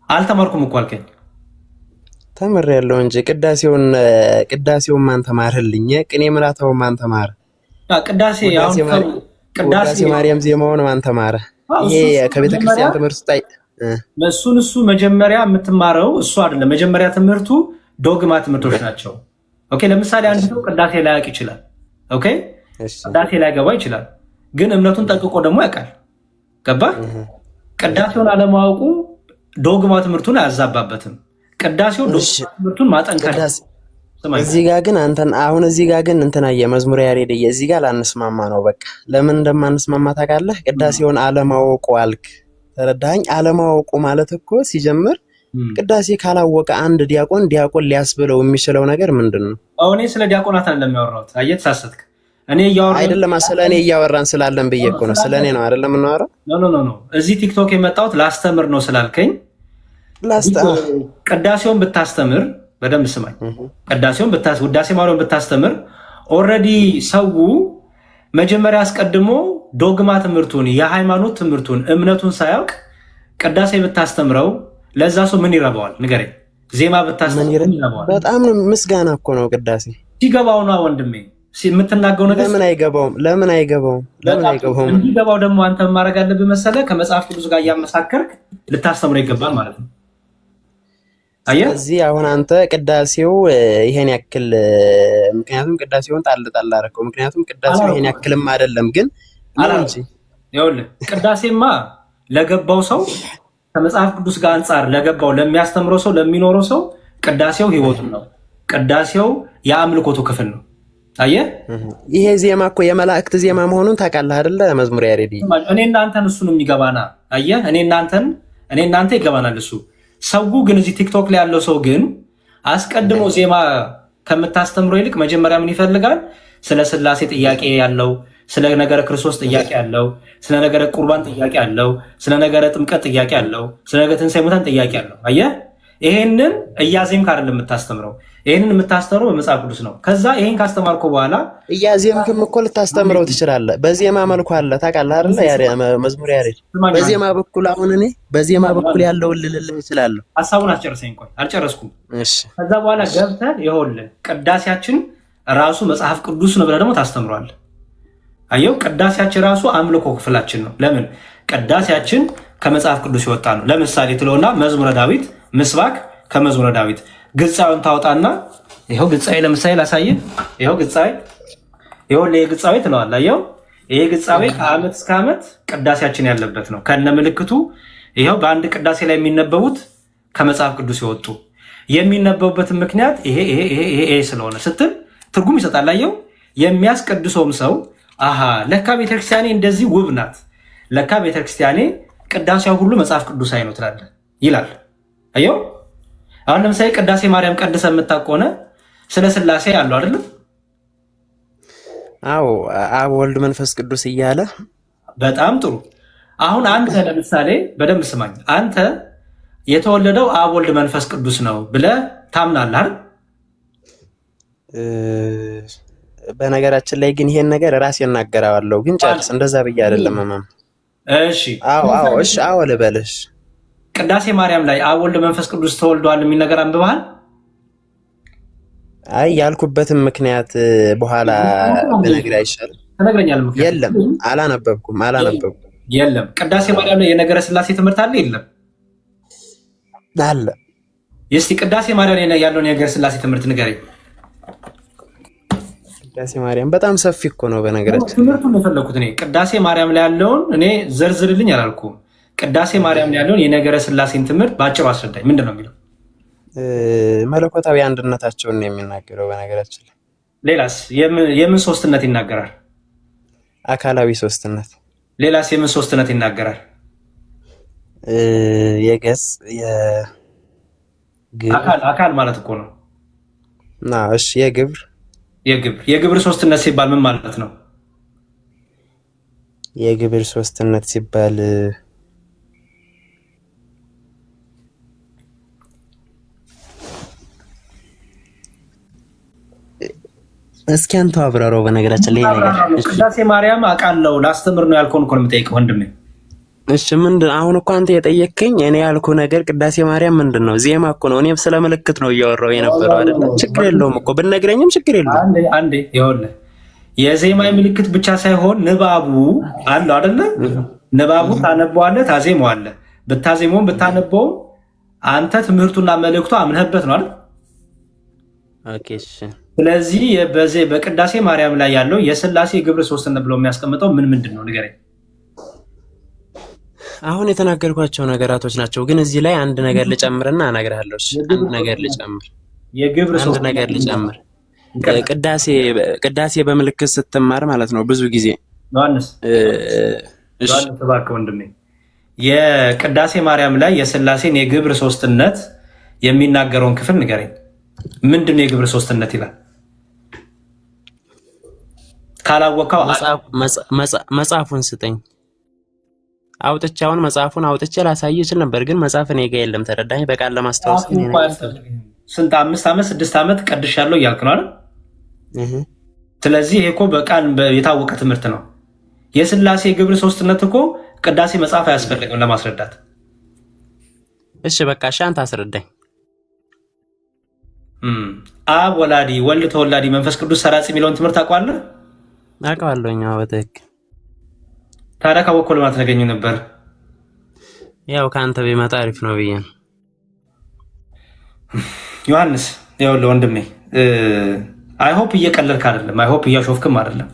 አልተማርኩም እኮ አልከኝ። ተምሬያለሁ እንጂ ቅዳሴውን ማን ተማርልኝ? ቅኔ ምልዓታው ማን ተማረ? ቅዳሴ ማርያም ዜማውን ማን ተማረ? ይሄ ከቤተ ክርስቲያን ትምህርት ውስጥ እሱ መጀመሪያ የምትማረው እሱ አይደለም። መጀመሪያ ትምህርቱ ዶግማ ትምህርቶች ናቸው። ኦኬ ለምሳሌ አንድ ሰው ቅዳሴ ላያውቅ ይችላል። ኦኬ ቅዳሴ ላይገባ ይችላል፣ ግን እምነቱን ጠንቅቆ ደግሞ ያውቃል። ገባ? ቅዳሴውን አለማወቁ ዶግማ ትምህርቱን አያዛባበትም። ቅዳሴው ዶግማ ትምህርቱን ማጠንከር። እዚህ ጋር ግን እንትና የመዝሙር ያሬድ እዚህ ጋር ላንስማማ ነው። በቃ ለምን እንደማንስማማ ታውቃለህ? ቅዳሴውን አለማወቁ አልክ። ተረዳኸኝ? አለማወቁ ማለት እኮ ሲጀምር ቅዳሴ ካላወቀ አንድ ዲያቆን ሊያስብለው የሚችለው ነገር ምንድን ነው? እኔ ስለ ዲያቆናት አይደለም ያወራሁት። አየህ ተሳሳትክ። አይደለም ስለ እኔ እያወራን ስላለን ብዬ እኮ ነው። ስለ እኔ ነው አይደለም የምናወራው። ኖ እዚህ ቲክቶክ የመጣሁት ላስተምር ነው ስላልከኝ፣ ቅዳሴውን ብታስተምር በደንብ ስማኝ። ውዳሴ ማርያም ብታስተምር ኦልሬዲ ሰው መጀመሪያ አስቀድሞ ዶግማ ትምህርቱን የሃይማኖት ትምህርቱን እምነቱን ሳያውቅ ቅዳሴ ብታስተምረው ለዛ ሰው ምን ይረባዋል? ንገረኝ። ዜማ ብታስተምር ምን ይረባዋል? በጣም ምስጋና እኮ ነው ቅዳሴ። ሲገባው ነው ወንድሜ የምትናገው ነገር። ለምን አይገባውም? እንዲገባው ደግሞ አንተ ማድረግ አለብህ መሰለህ? ከመጽሐፍ ቅዱስ ጋር እያመሳከርክ ልታስተምረው ይገባል ማለት ነው። እዚህ አሁን አንተ ቅዳሴው ይሄን ያክል፣ ምክንያቱም ቅዳሴውን ጣል አደረከው። ምክንያቱም ቅዳሴው ይሄን ያክልም አይደለም ግን እንጂ ይኸውልህ ቅዳሴማ ለገባው ሰው ከመጽሐፍ ቅዱስ ጋር አንጻር ለገባው ለሚያስተምረው ሰው ለሚኖረው ሰው ቅዳሴው ህይወቱ ነው። ቅዳሴው የአምልኮቱ ክፍል ነው። አየህ ይሄ ዜማ እኮ የመላእክት ዜማ መሆኑን ታውቃለህ አይደለ? መዝሙር ያሬድ እኔ እናንተን እሱን የሚገባና አየህ እኔ እናንተ ይገባናል እሱ። ሰው ግን እዚህ ቲክቶክ ላይ ያለው ሰው ግን አስቀድሞ ዜማ ከምታስተምረው ይልቅ መጀመሪያ ምን ይፈልጋል? ስለ ስላሴ ጥያቄ ያለው፣ ስለ ነገረ ክርስቶስ ጥያቄ ያለው፣ ስለ ነገረ ቁርባን ጥያቄ ያለው፣ ስለ ነገረ ጥምቀት ጥያቄ ያለው፣ ስለ ነገረ ትንሣኤ ሙታን ጥያቄ ያለው። አየህ ይሄንን እያዜምክ አይደለም የምታስተምረው። ይሄንን የምታስተምረው በመጽሐፍ ቅዱስ ነው። ከዛ ይሄን ካስተማርኩ በኋላ እያዜምክም እኮ ልታስተምረው ትችላለህ። በዜማ መልኩ አለ ታውቃለህ አይደለ? መዝሙር ያሬድ በዜማ በኩል አሁን እኔ በዜማ በኩል ያለውን ልልልህ እችላለሁ። ሐሳቡን አስጨርሰኝ። ቆይ አልጨረስኩም። እሺ ከዛ በኋላ ገብተህ ይኸውልህ ቅዳሴያችን ራሱ መጽሐፍ ቅዱስ ነው ብለህ ደግሞ ታስተምረዋለህ። አየው ቅዳሴያችን ራሱ አምልኮ ክፍላችን ነው። ለምን ቅዳሴያችን ከመጽሐፍ ቅዱስ ይወጣ ነው። ለምሳሌ ትለውና መዝሙረ ዳዊት ምስባክ ከመዝሙረ ዳዊት ግጻዩን ታውጣና ይሄው ግጻይ ለምሳሌ ላሳየህ። ይሄው ግጻይ ግጻይ ትለዋለህ። አየው ይሄ ግጻይ ከዓመት እስከ ዓመት ቅዳሴያችን ያለበት ነው ከነ ምልክቱ። ይሄው በአንድ ቅዳሴ ላይ የሚነበቡት ከመጽሐፍ ቅዱስ ይወጡ የሚነበቡበትን ምክንያት ይሄ ስለሆነ ስትል ትርጉም ይሰጣል። አየው የሚያስቀድሰውም ሰው አሃ ለካ ቤተክርስቲያኔ እንደዚህ ውብ ናት፣ ለካ ቤተክርስቲያኔ ቅዳሴዋ ሁሉ መጽሐፍ ቅዱሳዊ ነው ትላለህ ይላል። አየው አሁን ለምሳሌ ቅዳሴ ማርያም ቀድሰ የምታውቅ ከሆነ ስለ ስላሴ ያለው አይደለም? አዎ አብ ወልድ መንፈስ ቅዱስ እያለ በጣም ጥሩ። አሁን አንተ ለምሳሌ በደንብ ስማኝ። አንተ የተወለደው አብ ወልድ መንፈስ ቅዱስ ነው ብለህ ታምናለህ አይደል? በነገራችን ላይ ግን ይሄን ነገር ራሴ እናገራለሁ። ግን ጨርስ። እንደዛ ብዬ አይደለም ማማ። እሺ አዎ ልበልሽ። ቅዳሴ ማርያም ላይ አብ ወልድ መንፈስ ቅዱስ ተወልዷል የሚል ነገር አንብበሃል? አይ ያልኩበትም ምክንያት በኋላ ብነግርህ አይሻልም? ትነግረኛለህ? የለም አላነበብኩም። የለም ቅዳሴ ማርያም ላይ የነገረ ስላሴ ትምህርት አለ የለም? አለ። እስቲ ቅዳሴ ማርያም ላይ ያለውን የነገረ ስላሴ ትምህርት ንገረኝ። ቅዳሴ ማርያም በጣም ሰፊ እኮ ነው። በነገራችን ትምህርቱን ነው የፈለኩት እኔ። ቅዳሴ ማርያም ላይ ያለውን እኔ ዘርዝርልኝ አላልኩም። ቅዳሴ ማርያም ላይ ያለውን የነገረ ስላሴን ትምህርት በአጭሩ አስረዳኝ። ምንድን ነው የሚለው? መለኮታዊ አንድነታቸውን ነው የሚናገረው። በነገራችን ላይ ሌላስ የምን ሶስትነት ይናገራል? አካላዊ ሶስትነት። ሌላስ የምን ሶስትነት ይናገራል? የገጽ አካል ማለት እኮ ነው። እሺ የግብር ሶስትነት ሲባል ምን ማለት ነው? የግብር ሶስትነት ሲባል እስኪ አንተ አብራራው። በነገራችን ላይ ነገር ቅዳሴ ማርያም አውቃለሁ ላስተምር ነው ያልከውን እኮ ነው የምጠይቀው ወንድሜ። እሺ ምንድን አሁን እኮ አንተ የጠየቅከኝ እኔ ያልኩ ነገር ቅዳሴ ማርያም ምንድን ነው? ዜማ እኮ ነው። እኔም ስለ ምልክት ነው እያወራሁ የነበረው አይደል? ችግር የለውም እኮ ብትነግረኝም ችግር የለውም። አንዴ ይኸውልህ የዜማ ምልክት ብቻ ሳይሆን ንባቡ አለ አይደለ? ንባቡ ታነበዋለህ፣ ታዜመዋለህ። ብታዜመውም ብታነበውም አንተ ትምህርቱና መልእክቱ አምነህበት ነው አይደል? ኦኬ እሺ። ስለዚህ በቅዳሴ ማርያም ላይ ያለው የሥላሴ ግብረ ሶስትነት ብሎ የሚያስቀምጠው ምንድን ነው ንገረኝ። አሁን የተናገርኳቸው ነገራቶች ናቸው። ግን እዚህ ላይ አንድ ነገር ልጨምርና እነግርሃለሁ። አንድ ነገር ልጨምር። ቅዳሴ በምልክት ስትማር ማለት ነው ብዙ ጊዜ ዮሐንስ እባክህ ወንድሜ የቅዳሴ ማርያም ላይ የሥላሴን የግብረ ሶስትነት የሚናገረውን ክፍል ንገረኝ። ምንድን ነው የግብረ ሶስትነት ይላል? ካላወቀው መጽሐፉን ስጠኝ። መጽሐፉን አውጥቼ ላሳይ ይችል ነበር፣ ግን መጽሐፍ እኔ ጋ የለም። ተረዳኝ። በቃል ለማስታወስ ስንት 5 ዓመት 6 ዓመት ቀድሻለሁ እያልክ ነው አይደል? ስለዚህ ይሄ እኮ በቃል የታወቀ ትምህርት ነው። የሥላሴ ግብረ ሶስትነት እኮ ቅዳሴ መጽሐፍ አያስፈልግም ለማስረዳት። እሺ በቃ አንተ አስረዳኝ። አብ ወላዲ ወልድ ተወላዲ መንፈስ ቅዱስ ሰራጺ የሚለውን ትምህርት አውቀዋለህ? አውቀዋለሁኝ በትክክል። ታዲያ ካወቅኩ ለማለት ነገኝ ነበር። ያው ከአንተ ቢመጣ አሪፍ ነው ብዬ ነው። ዮሐንስ ይኸውልህ ወንድሜ አይሆፕ እየቀለድክ አይደለም፣ አይሆፕ እያሾፍክም አይደለም።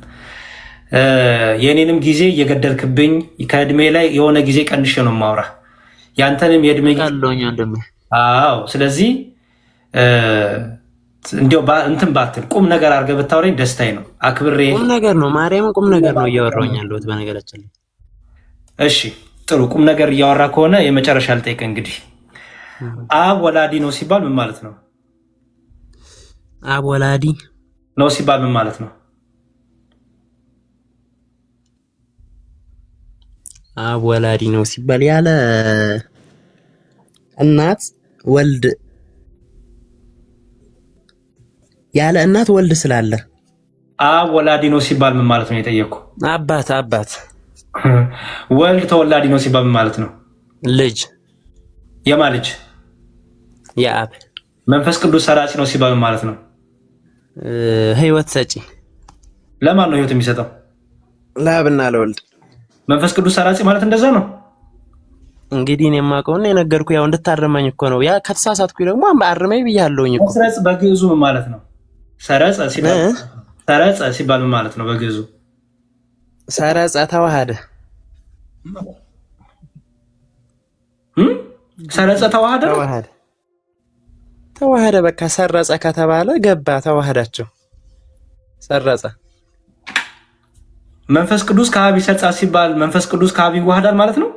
የእኔንም ጊዜ እየገደልክብኝ ከእድሜ ላይ የሆነ ጊዜ ቀንሼ ነው የማውራ ያንተንም የእድሜ ቃለኝ ወንድሜ። አዎ ስለዚህ እንዲያው እንትን ባትል ቁም ነገር አድርገህ ብታወራኝ ደስታዬ ነው። አክብሬ ቁም ነገር ነው ማርያምን ቁም ነገር ነው እያወራሁኝ ያለሁት በነገራችን ላይ። እሺ ጥሩ ቁም ነገር እያወራ ከሆነ የመጨረሻ ልጠይቅህ እንግዲህ አብ ወላዲ ነው ሲባል ምን ማለት ነው? አብ ወላዲ ነው ሲባል ምን ማለት ነው? አብ ወላዲ ነው ሲባል ያለ እናት ወልድ ስላለ አብ ወላዲ ነው ሲባል ምን ማለት ነው? የጠየቅኩ አባት ወልድ ተወላዲ ነው ሲባል ምን ማለት ነው? ልጅ የማ ልጅ? የአብ። መንፈስ ቅዱስ ሰራጺ ነው ሲባል ምን ማለት ነው? ህይወት ሰጪ። ለማን ነው ህይወት የሚሰጠው? ለአብና ለወልድ። መንፈስ ቅዱስ ሰራጺ ማለት እንደዛ ነው። እንግዲህ እኔ የማውቀውና የነገርኩህ ያው እንድታረማኝ እኮ ነው። ያ ከተሳሳትኩኝ ደግሞ አርመኝ ብያለሁኝ እኮ። ሰረጽ በግዕዙ ምን ማለት ነው? ሰረጸ ሲባል ምን ማለት ነው በግዕዙ? ሰረጸ ተዋሃደ። ሰረጸ ተዋሃደ በቃ ሰረጸ ከተባለ ገባ፣ ተዋሃዳቸው፣ ሰረጸ። መንፈስ ቅዱስ ከአብ ይሰርጻል ሲባል መንፈስ ቅዱስ ከአብ ይዋሃዳል ማለት ነው?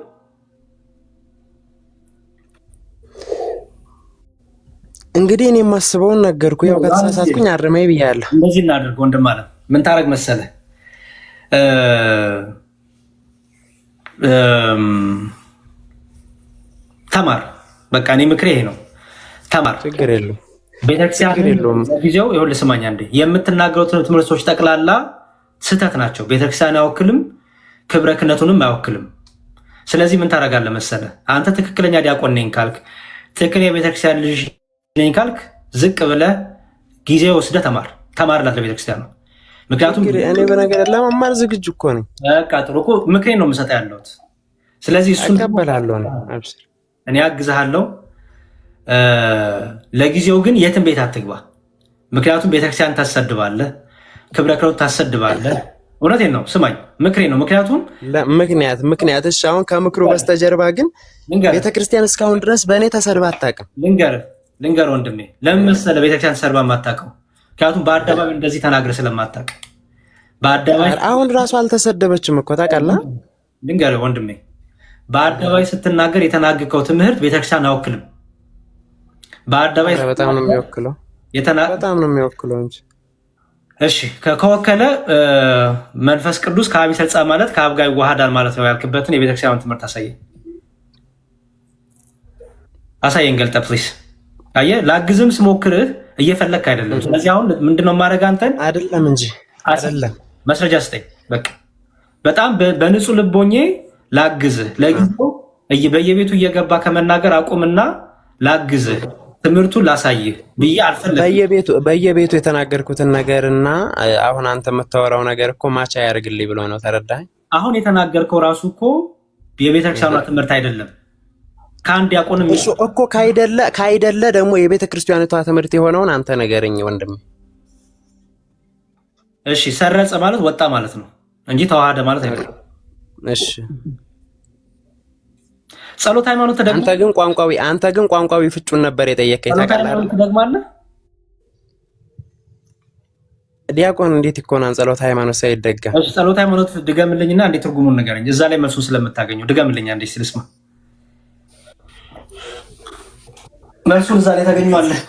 እንግዲህ እኔ የማስበውን ነገርኩ። ያው ከተሳሳትኩኝ አርመኝ ብያለሁ። እንደዚህ እናድርግ ወንድም አለ ምን ታረግ መሰለህ ተማር። በቃ እኔ ምክሬ ይሄ ነው። ተማር። ችግር የለውም። ቤተክርስቲያን ጊዜው ይኸውልህ፣ ስማኝ አንዴ። የምትናገሩት ትምህርቶች ጠቅላላ ስህተት ናቸው። ቤተክርስቲያን አይወክልም፣ ክብረ ክህነቱንም አይወክልም። ስለዚህ ምን ታደርጋለህ መሰለህ? አንተ ትክክለኛ ዲያቆን ነኝ ካልክ፣ ትክክለኛ የቤተክርስቲያን ልጅ ነኝ ካልክ ዝቅ ብለህ ጊዜ ወስደህ ተማርላት ለቤተክርስቲያን ነው። ምክንያቱም እኔ በነገር ለመማር ዝግጁ እኮ ነኝ። በቃ ጥሩ እኮ ምክሬን ነው የምሰጠው ያለሁት። ስለዚህ እሱን እቀበላለሁ ነው። እኔ አግዝሃለሁ። ለጊዜው ግን የትም ቤት አትግባ። ምክንያቱም ቤተክርስቲያን ታሰድባለህ፣ ክብረ ክህነቱን ታሰድባለህ። እውነቴን ነው፣ ስማኝ፣ ምክሬ ነው። ምክንያቱም ምክንያት እሺ፣ አሁን ከምክሩ በስተጀርባ ግን ቤተክርስቲያን እስካሁን ድረስ በእኔ ተሰድባ አታውቅም። ልንገር ወንድሜ፣ ለምን መሰለህ ቤተክርስቲያን ተሰድባ የማታውቀው? ምክንያቱም በአደባባይ እንደዚህ ተናግረህ ስለማታውቅ። በአደባባይ አሁን ራሱ አልተሰደበችም እኮ ታውቃለህ። ልንገርህ ወንድሜ፣ በአደባባይ ስትናገር የተናገርከው ትምህርት ቤተክርስቲያን አይወክልም። በአደባባይ በጣም ነው የሚወክለው፣ በጣም ነው የሚወክለው እንጂ። እሺ ከወከለ መንፈስ ቅዱስ ከአብ ይሰርጻል ማለት ከአብ ጋር ይዋሃዳል ማለት ነው ያልክበትን የቤተክርስቲያን ትምህርት አሳየን፣ ገልጠህ ፕሊስ። አየህ፣ ላግዝም ስሞክርህ እየፈለግክ አይደለም። ስለዚህ አሁን ምንድነው ማድረግ? አንተን አይደለም እንጂ አይደለም፣ መስረጃ ስጠኝ። በቃ በጣም በንጹህ ልብ ሆኜ ላግዝህ። ለጊዜው በየቤቱ እየገባ ከመናገር አቁምና ላግዝህ፣ ትምህርቱን ላሳይህ ብዬ አልፈለግም። በየቤቱ የተናገርኩትን ነገርና አሁን አንተ የምታወራው ነገር እኮ ማቻ ያደርግልኝ ብሎ ነው። ተረዳኸኝ? አሁን የተናገርከው ራሱ እኮ የቤተክርስቲያኗ ትምህርት አይደለም። ከአንድ ያቆንም እሱ እኮ ካይደለ ደግሞ የቤተ ክርስቲያኒቷ ትምህርት የሆነውን አንተ ነገረኝ ወንድም። እሺ ሰረጸ ማለት ወጣ ማለት ነው እንጂ ተዋሃደ ማለት አይደለም። እሺ ጸሎት ሃይማኖት ተደግሞ አንተ ግን ቋንቋዊ ፍቹን ነበር የጠየቀኝ። ታውቃለህ? ተደግማለህ ዲያቆን እንዴት ይኮናል ጸሎት ሃይማኖት ሳይደገም? እሺ ጸሎት ሃይማኖት ድገምልኝና እንዴት ትርጉሙን ንገረኝ። እዛ ላይ መልሱን ስለምታገኘው ድገምልኝ አንዴ ስልስማ። መልሱን እዛ ላይ ታገኘዋለህ።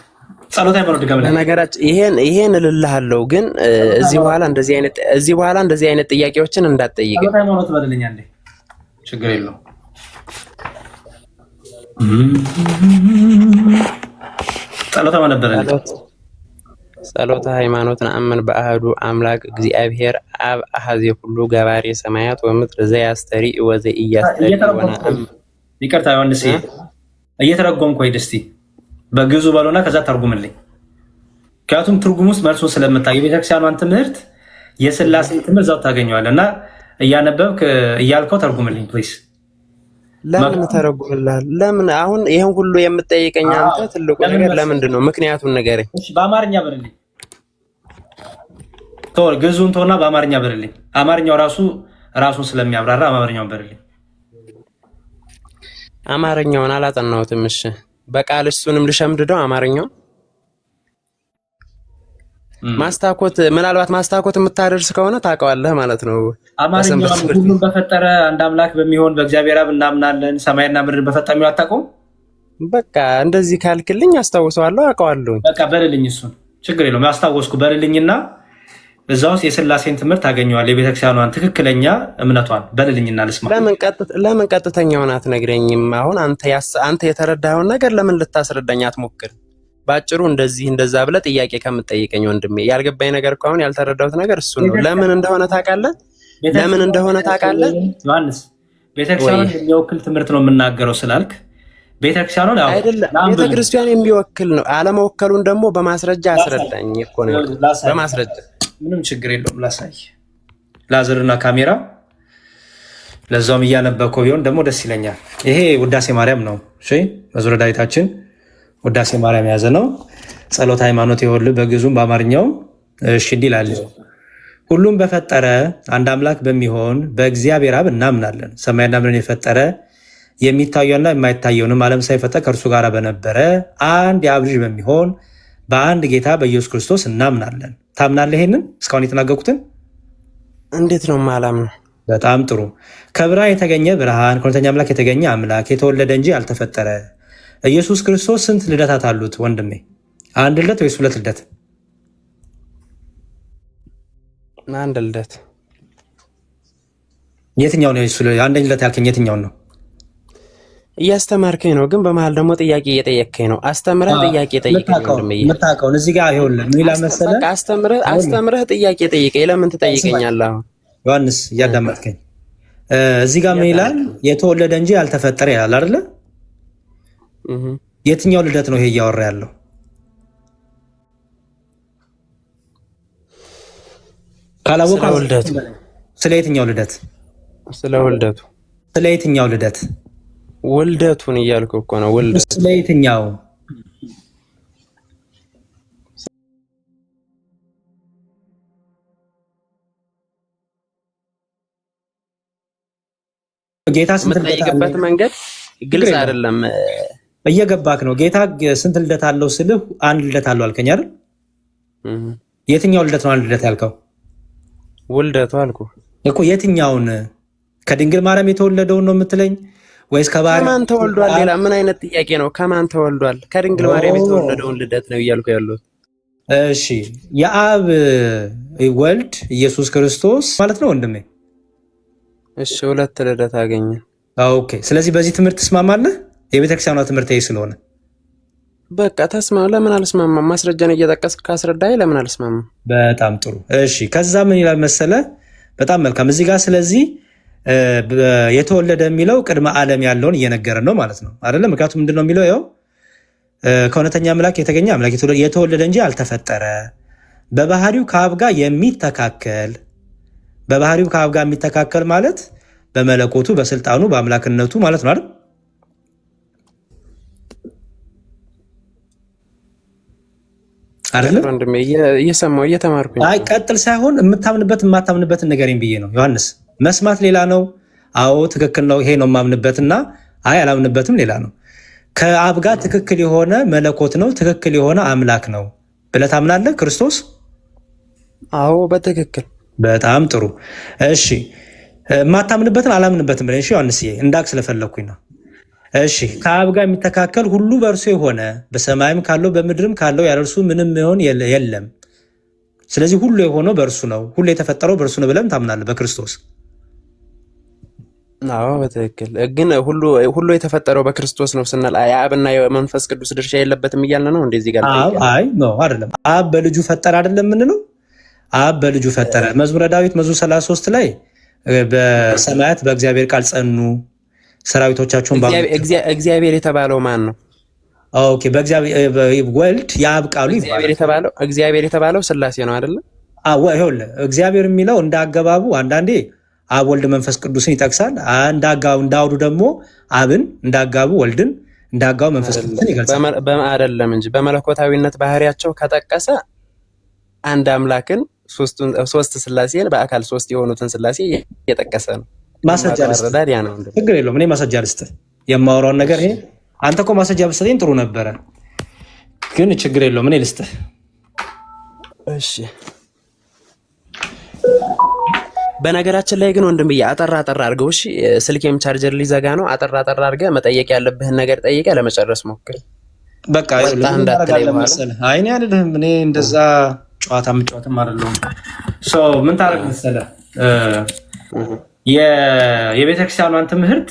ጸሎት ሃይማኖት ድገምልኝ። ነገራችን ይሄን እልልሃለሁ፣ ግን እዚህ በኋላ እንደዚህ አይነት ጥያቄዎችን እንዳትጠይቅ። ጸሎት ሃይማኖት በልልኝ አንዴ፣ ችግር የለውም። ጸሎት ሃይማኖት በልልኝ። ጸሎተ ሃይማኖት ነአምን በአሐዱ አምላክ እግዚአብሔር አብ አሐዜ ሁሉ ገባሬ ሰማያት ወምድር ዘያስተሪ ወዘኢያስተሪ ወነአምን። ይቅርታ ዮሐንስ እየተረጎምኩ ወይ ደስቲ በግዙ በሎና ከዛ ተርጉምልኝ። ምክንያቱም ትርጉም ውስጥ መልሱን ስለምታገኝ የቤተክርስቲያኗን ትምህርት የሥላሴን ትምህርት እዛው ታገኘዋለህ እና እያነበብክ እያልከው ተርጉምልኝ ፕሊዝ። ለምን ተረጉምልሃል? ለምን አሁን ይሄን ሁሉ የምትጠይቀኝ አንተ? ትልቁ ነገር ለምንድን ነው? ምክንያቱን ንገረኝ። እሺ በአማርኛ በልልኝ። ግዙን ተውና በአማርኛ በልልኝ። አማርኛው ራሱን ስለሚያብራራ አማርኛውን በልልኝ። አማርኛውን አላጠናሁትም። እሺ በቃል እሱንም ልሸምድደው አማርኛውን ምናልባት ማስታኮት የምታደርስ ከሆነ ታውቀዋለህ ማለት ነው። አማርኛውን ሁሉም በፈጠረ አንድ አምላክ በሚሆን በእግዚአብሔር አብ እናምናለን፣ ሰማይና ምድርን በፈጠረ የሚለው አታውቀውም? በቃ እንደዚህ ካልክልኝ አስታውሰዋለሁ፣ አውቀዋለሁ። በቃ በልልኝ፣ እሱን ችግር የለውም ያስታወስኩ በልልኝና እዛ ውስጥ የሥላሴን ትምህርት ታገኘዋለህ። የቤተክርስቲያኗን ትክክለኛ እምነቷን በልልኝና ልስማ። ለምን ቀጥተኛውን አትነግረኝም? አሁን አንተ የተረዳኸውን ነገር ለምን ልታስረዳኝ አትሞክር? ባጭሩ እንደዛ ብለህ ጥያቄ ከምትጠይቀኝ ወንድሜ፣ ያልገባኝ ነገር እኮ አሁን ያልተረዳሁት ነገር እሱ ነው። ለምን እንደሆነ ታውቃለህ? ዮሐንስ ቤተክርስቲያኑን የሚወክል ትምህርት ነው የምናገረው ስላልክ ቤተክርስቲያኑን አይደለም፣ ቤተክርስቲያን የሚወክል ነው። አለመወከሉን ደግሞ በማስረጃ አስረዳኝ እኮ ነው። በማስረጃ ምንም ችግር የለውም። ላሳይ ላዘርና ካሜራ ለዛውም እያነበብከው ቢሆን ደግሞ ደስ ይለኛል። ይሄ ውዳሴ ማርያም ነው። እሺ መዝሙረ ዳዊታችን ውዳሴ ማርያም የያዘ ነው። ጸሎት ሃይማኖት ይኸውልህ በግዕዙም በአማርኛው እሺ እንዲህ ይላል። ሁሉም በፈጠረ አንድ አምላክ በሚሆን በእግዚአብሔር አብ እናምናለን። ሰማይና ምድርን የፈጠረ የሚታየውና የማይታየውንም ዓለም ሳይፈጠር ከእርሱ ጋር በነበረ አንድ የአብ ልጅ በሚሆን በአንድ ጌታ በኢየሱስ ክርስቶስ እናምናለን። ታምናለህ? ይሄንን እስካሁን የተናገርኩትን እንዴት ነው ማላምነው? በጣም ጥሩ። ከብርሃን የተገኘ ብርሃን፣ ከእውነተኛ አምላክ የተገኘ አምላክ፣ የተወለደ እንጂ ያልተፈጠረ ኢየሱስ ክርስቶስ ስንት ልደታት አሉት ወንድሜ? አንድ ልደት ወይስ ሁለት ልደት? አንድ ልደት። የትኛው ነው እሱ? አንደኛ ልደት ያልከኝ የትኛው ነው? እያስተማርከኝ ነው፣ ግን በመሀል ደግሞ ጥያቄ እየጠየቅከኝ ነው። አስተምረህ ጥያቄ ጠይቀኝ። የምታውቀውን እዚህ ጋር ይኸውልህ ምን ይላል መሰለህ? አስተምረህ ጥያቄ ጠይቀኝ። ለምን ትጠይቀኛለህ? አሁን ዮሐንስ እያዳመጥከኝ እዚህ ጋር ምን ይላል? የተወለደ እንጂ ያልተፈጠረ ይላል አይደለ? የትኛው ልደት ነው ይሄ እያወራ ያለው? ካላወቀ ውልደቱ። ስለ የትኛው ልደት? ስለ ውልደቱ። ስለ የትኛው ልደት? ውልደቱን እያልኩ እኮ ነው። ውልደቱ ስለ የትኛው? ጌታ ስንት ልደት አለው? መንገድ ግልጽ አይደለም። እየገባክ ነው። ጌታ ስንት ልደት አለው ስልህ አንድ ልደት አለው አልከኝ አይደል? የትኛው ልደት ነው አንድ ልደት ያልከው? ውልደቱ አልኩ እኮ። የትኛውን? ከድንግል ማርያም የተወለደውን ነው የምትለኝ ወይስ ከባህሪ? ከማን ተወልዷል? ሌላ ምን አይነት ጥያቄ ነው? ከማን ተወልዷል? ከድንግል ማርያም የተወለደውን ልደት ነው እያልኩ ያሉት። እሺ፣ የአብ ወልድ ኢየሱስ ክርስቶስ ማለት ነው ወንድሜ። እሺ፣ ሁለት ልደት አገኘ። ኦኬ። ስለዚህ በዚህ ትምህርት ትስማማለህ? የቤተክርስቲያኗ ትምህርት ይሄ ስለሆነ በቃ ተስማማ። ለምን አልስማማም? ማስረጃን እየጠቀስክ ካስረዳይ ለምን አልስማማም? በጣም ጥሩ። እሺ፣ ከዛ ምን ይላል መሰለ? በጣም መልካም። እዚህ ጋር ስለዚህ የተወለደ የሚለው ቅድመ ዓለም ያለውን እየነገረን ነው ማለት ነው አይደለም? ምክንያቱም ምንድን ነው የሚለው? ያው ከእውነተኛ አምላክ የተገኘ አምላክ የተወለደ እንጂ አልተፈጠረ፣ በባህሪው ከአብ ጋር የሚተካከል። በባህሪው ከአብ ጋር የሚተካከል ማለት በመለኮቱ በስልጣኑ በአምላክነቱ ማለት ነው አይደል? አይደለም ወንድሜ፣ እየሰማሁ እየተማርኩኝ። አይ ቀጥል ሳይሆን የማታምንበትን ንገረኝ ብዬ ነው ዮሐንስ። መስማት ሌላ ነው። አዎ ትክክል ነው፣ ይሄ ነው የማምንበትና አይ አላምንበትም ሌላ ነው። ከአብ ጋር ትክክል የሆነ መለኮት ነው፣ ትክክል የሆነ አምላክ ነው ብለህ ታምናለህ ክርስቶስ? አዎ በትክክል። በጣም ጥሩ። እሺ የማታምንበትን አላምንበትም ብለህ እሺ ዮሐንስዬ፣ እንዳቅ ስለፈለግኩኝ ነው። እሺ ከአብ ጋር የሚተካከል ሁሉ በእርሱ የሆነ በሰማይም ካለው በምድርም ካለው ያለ እርሱ ምንም ይሆን የለም። ስለዚህ ሁሉ የሆነው በእርሱ ነው፣ ሁሉ የተፈጠረው በእርሱ ነው ብለን ታምናለህ በክርስቶስ? አዎ በትክክል። ግን ሁሉ የተፈጠረው በክርስቶስ ነው ስንል የአብና የመንፈስ ቅዱስ ድርሻ የለበትም እያልን ነው እንደዚህ ጋር? አይ ነው አይደለም። አብ በልጁ ፈጠረ አይደለም የምንለው? አብ በልጁ ፈጠረ። መዝሙረ ዳዊት መዝሙር 33 ላይ በሰማያት በእግዚአብሔር ቃል ጸኑ ሰራዊቶቻቸውን። እግዚአብሔር የተባለው ማን ነው? ኦኬ፣ በእግዚአብሔር ወልድ የአብ ቃሉ ይባላል። እግዚአብሔር የተባለው ስላሴ ነው አይደለ? ይኸውልህ እግዚአብሔር የሚለው እንዳገባቡ አንዳንዴ አብ ወልድ መንፈስ ቅዱስን ይጠቅሳል። እንዳውዱ ደግሞ አብን እንዳጋቡ ወልድን እንዳጋቡ መንፈስ ቅዱስን ይገልጻል። አይደለም እንጂ በመለኮታዊነት ባህሪያቸው ከጠቀሰ አንድ አምላክን ሶስት ስላሴን በአካል ሶስት የሆኑትን ስላሴ እየጠቀሰ ነው። ማስረጃ ልስጥህ፣ ችግር የለውም። እኔ ማስረጃ ልስጥህ የማወራውን ነገር። ይሄ አንተ እኮ ማስረጃ ብትሰጠኝ ጥሩ ነበረ፣ ግን ችግር የለውም። እኔ ልስጥህ። እሺ። በነገራችን ላይ ግን ወንድምዬ አጠራ አድርገው። እሺ፣ ስልኬም ቻርጀር ሊዘጋ ነው። አጠራ አድርገህ መጠየቅ ያለብህን ነገር ጠይቀህ ለመጨረስ ሞክር። በቃ አይኔ አይደለም። እኔ እንደዛ ጨዋታ የምጫወትም አይደለሁም። ምን ታደርግ መሰለህ፣ የቤተክርስቲያኗን ትምህርት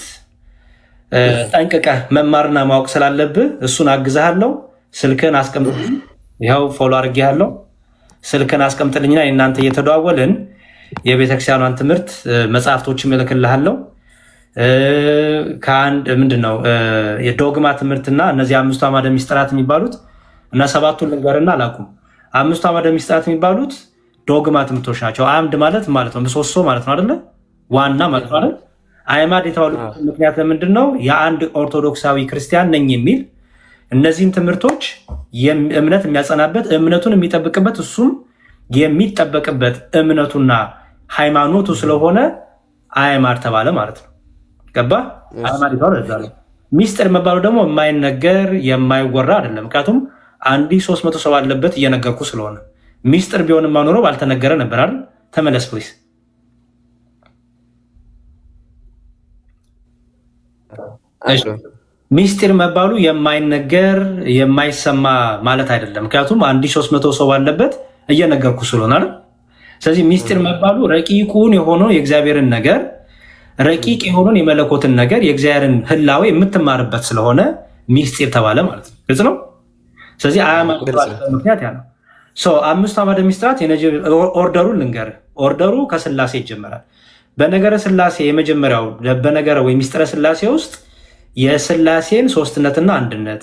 ጠንቅቀህ መማርና ማወቅ ስላለብህ እሱን አግዝሃለሁ። ስልክህን አስቀምጥልኝ። ይኸው ፎሎ አድርጌሃለሁ። ስልክህን አስቀምጥልኝና እናንተ እየተደዋወልን የቤተክርስቲያኗን ትምህርት መጽሐፍቶችም እልክልሃለሁ። ከአንድ ምንድን ነው የዶግማ ትምህርትና እነዚህ አምስቱ አዕማደ ምስጢራት የሚባሉት እና ሰባቱን ልንገርና አላቁም። አምስቱ አዕማደ ምስጢራት የሚባሉት ዶግማ ትምህርቶች ናቸው። አምድ ማለት ነው ምሰሶ ማለት ነው አይደለ? ዋና ማለት ነው አይደል? አዕማድ የተባሉት ምክንያት ለምንድን ነው? የአንድ ኦርቶዶክሳዊ ክርስቲያን ነኝ የሚል እነዚህን ትምህርቶች እምነት የሚያጸናበት እምነቱን የሚጠብቅበት እሱም የሚጠበቅበት እምነቱና ሃይማኖቱ ስለሆነ አዕማድ ተባለ ማለት ነው። ገባ? አዕማድ የተባለ እዛ ነው። ሚስጥር መባሉ ደግሞ የማይነገር የማይወራ አይደለም። ምክንያቱም 1300 ሰው አለበት እየነገርኩ ስለሆነ። ሚስጥር ቢሆን ማኖረው ባልተነገረ ነበር አይደል? ተመለስ ፕሊስ። ሚስጥር መባሉ የማይነገር የማይሰማ ማለት አይደለም። ምክንያቱም 1300 ሰው አለበት እየነገርኩ ስለሆነ አይደል? ስለዚህ ሚስጥር መባሉ ረቂቁን የሆነው የእግዚአብሔርን ነገር ረቂቅ የሆኑን የመለኮትን ነገር የእግዚአብሔርን ህላዌ የምትማርበት ስለሆነ ሚስጢር ተባለ ማለት ነው። ግልጽ ነው። ስለዚህ ምክንያት ያ ነው። አምስቱ አዕማደ ምስጢራት ኦርደሩን ልንገርህ። ኦርደሩ ከስላሴ ይጀምራል። በነገረ ስላሴ የመጀመሪያው በነገረ ወይ ሚስጥረ ስላሴ ውስጥ የስላሴን ሶስትነትና አንድነት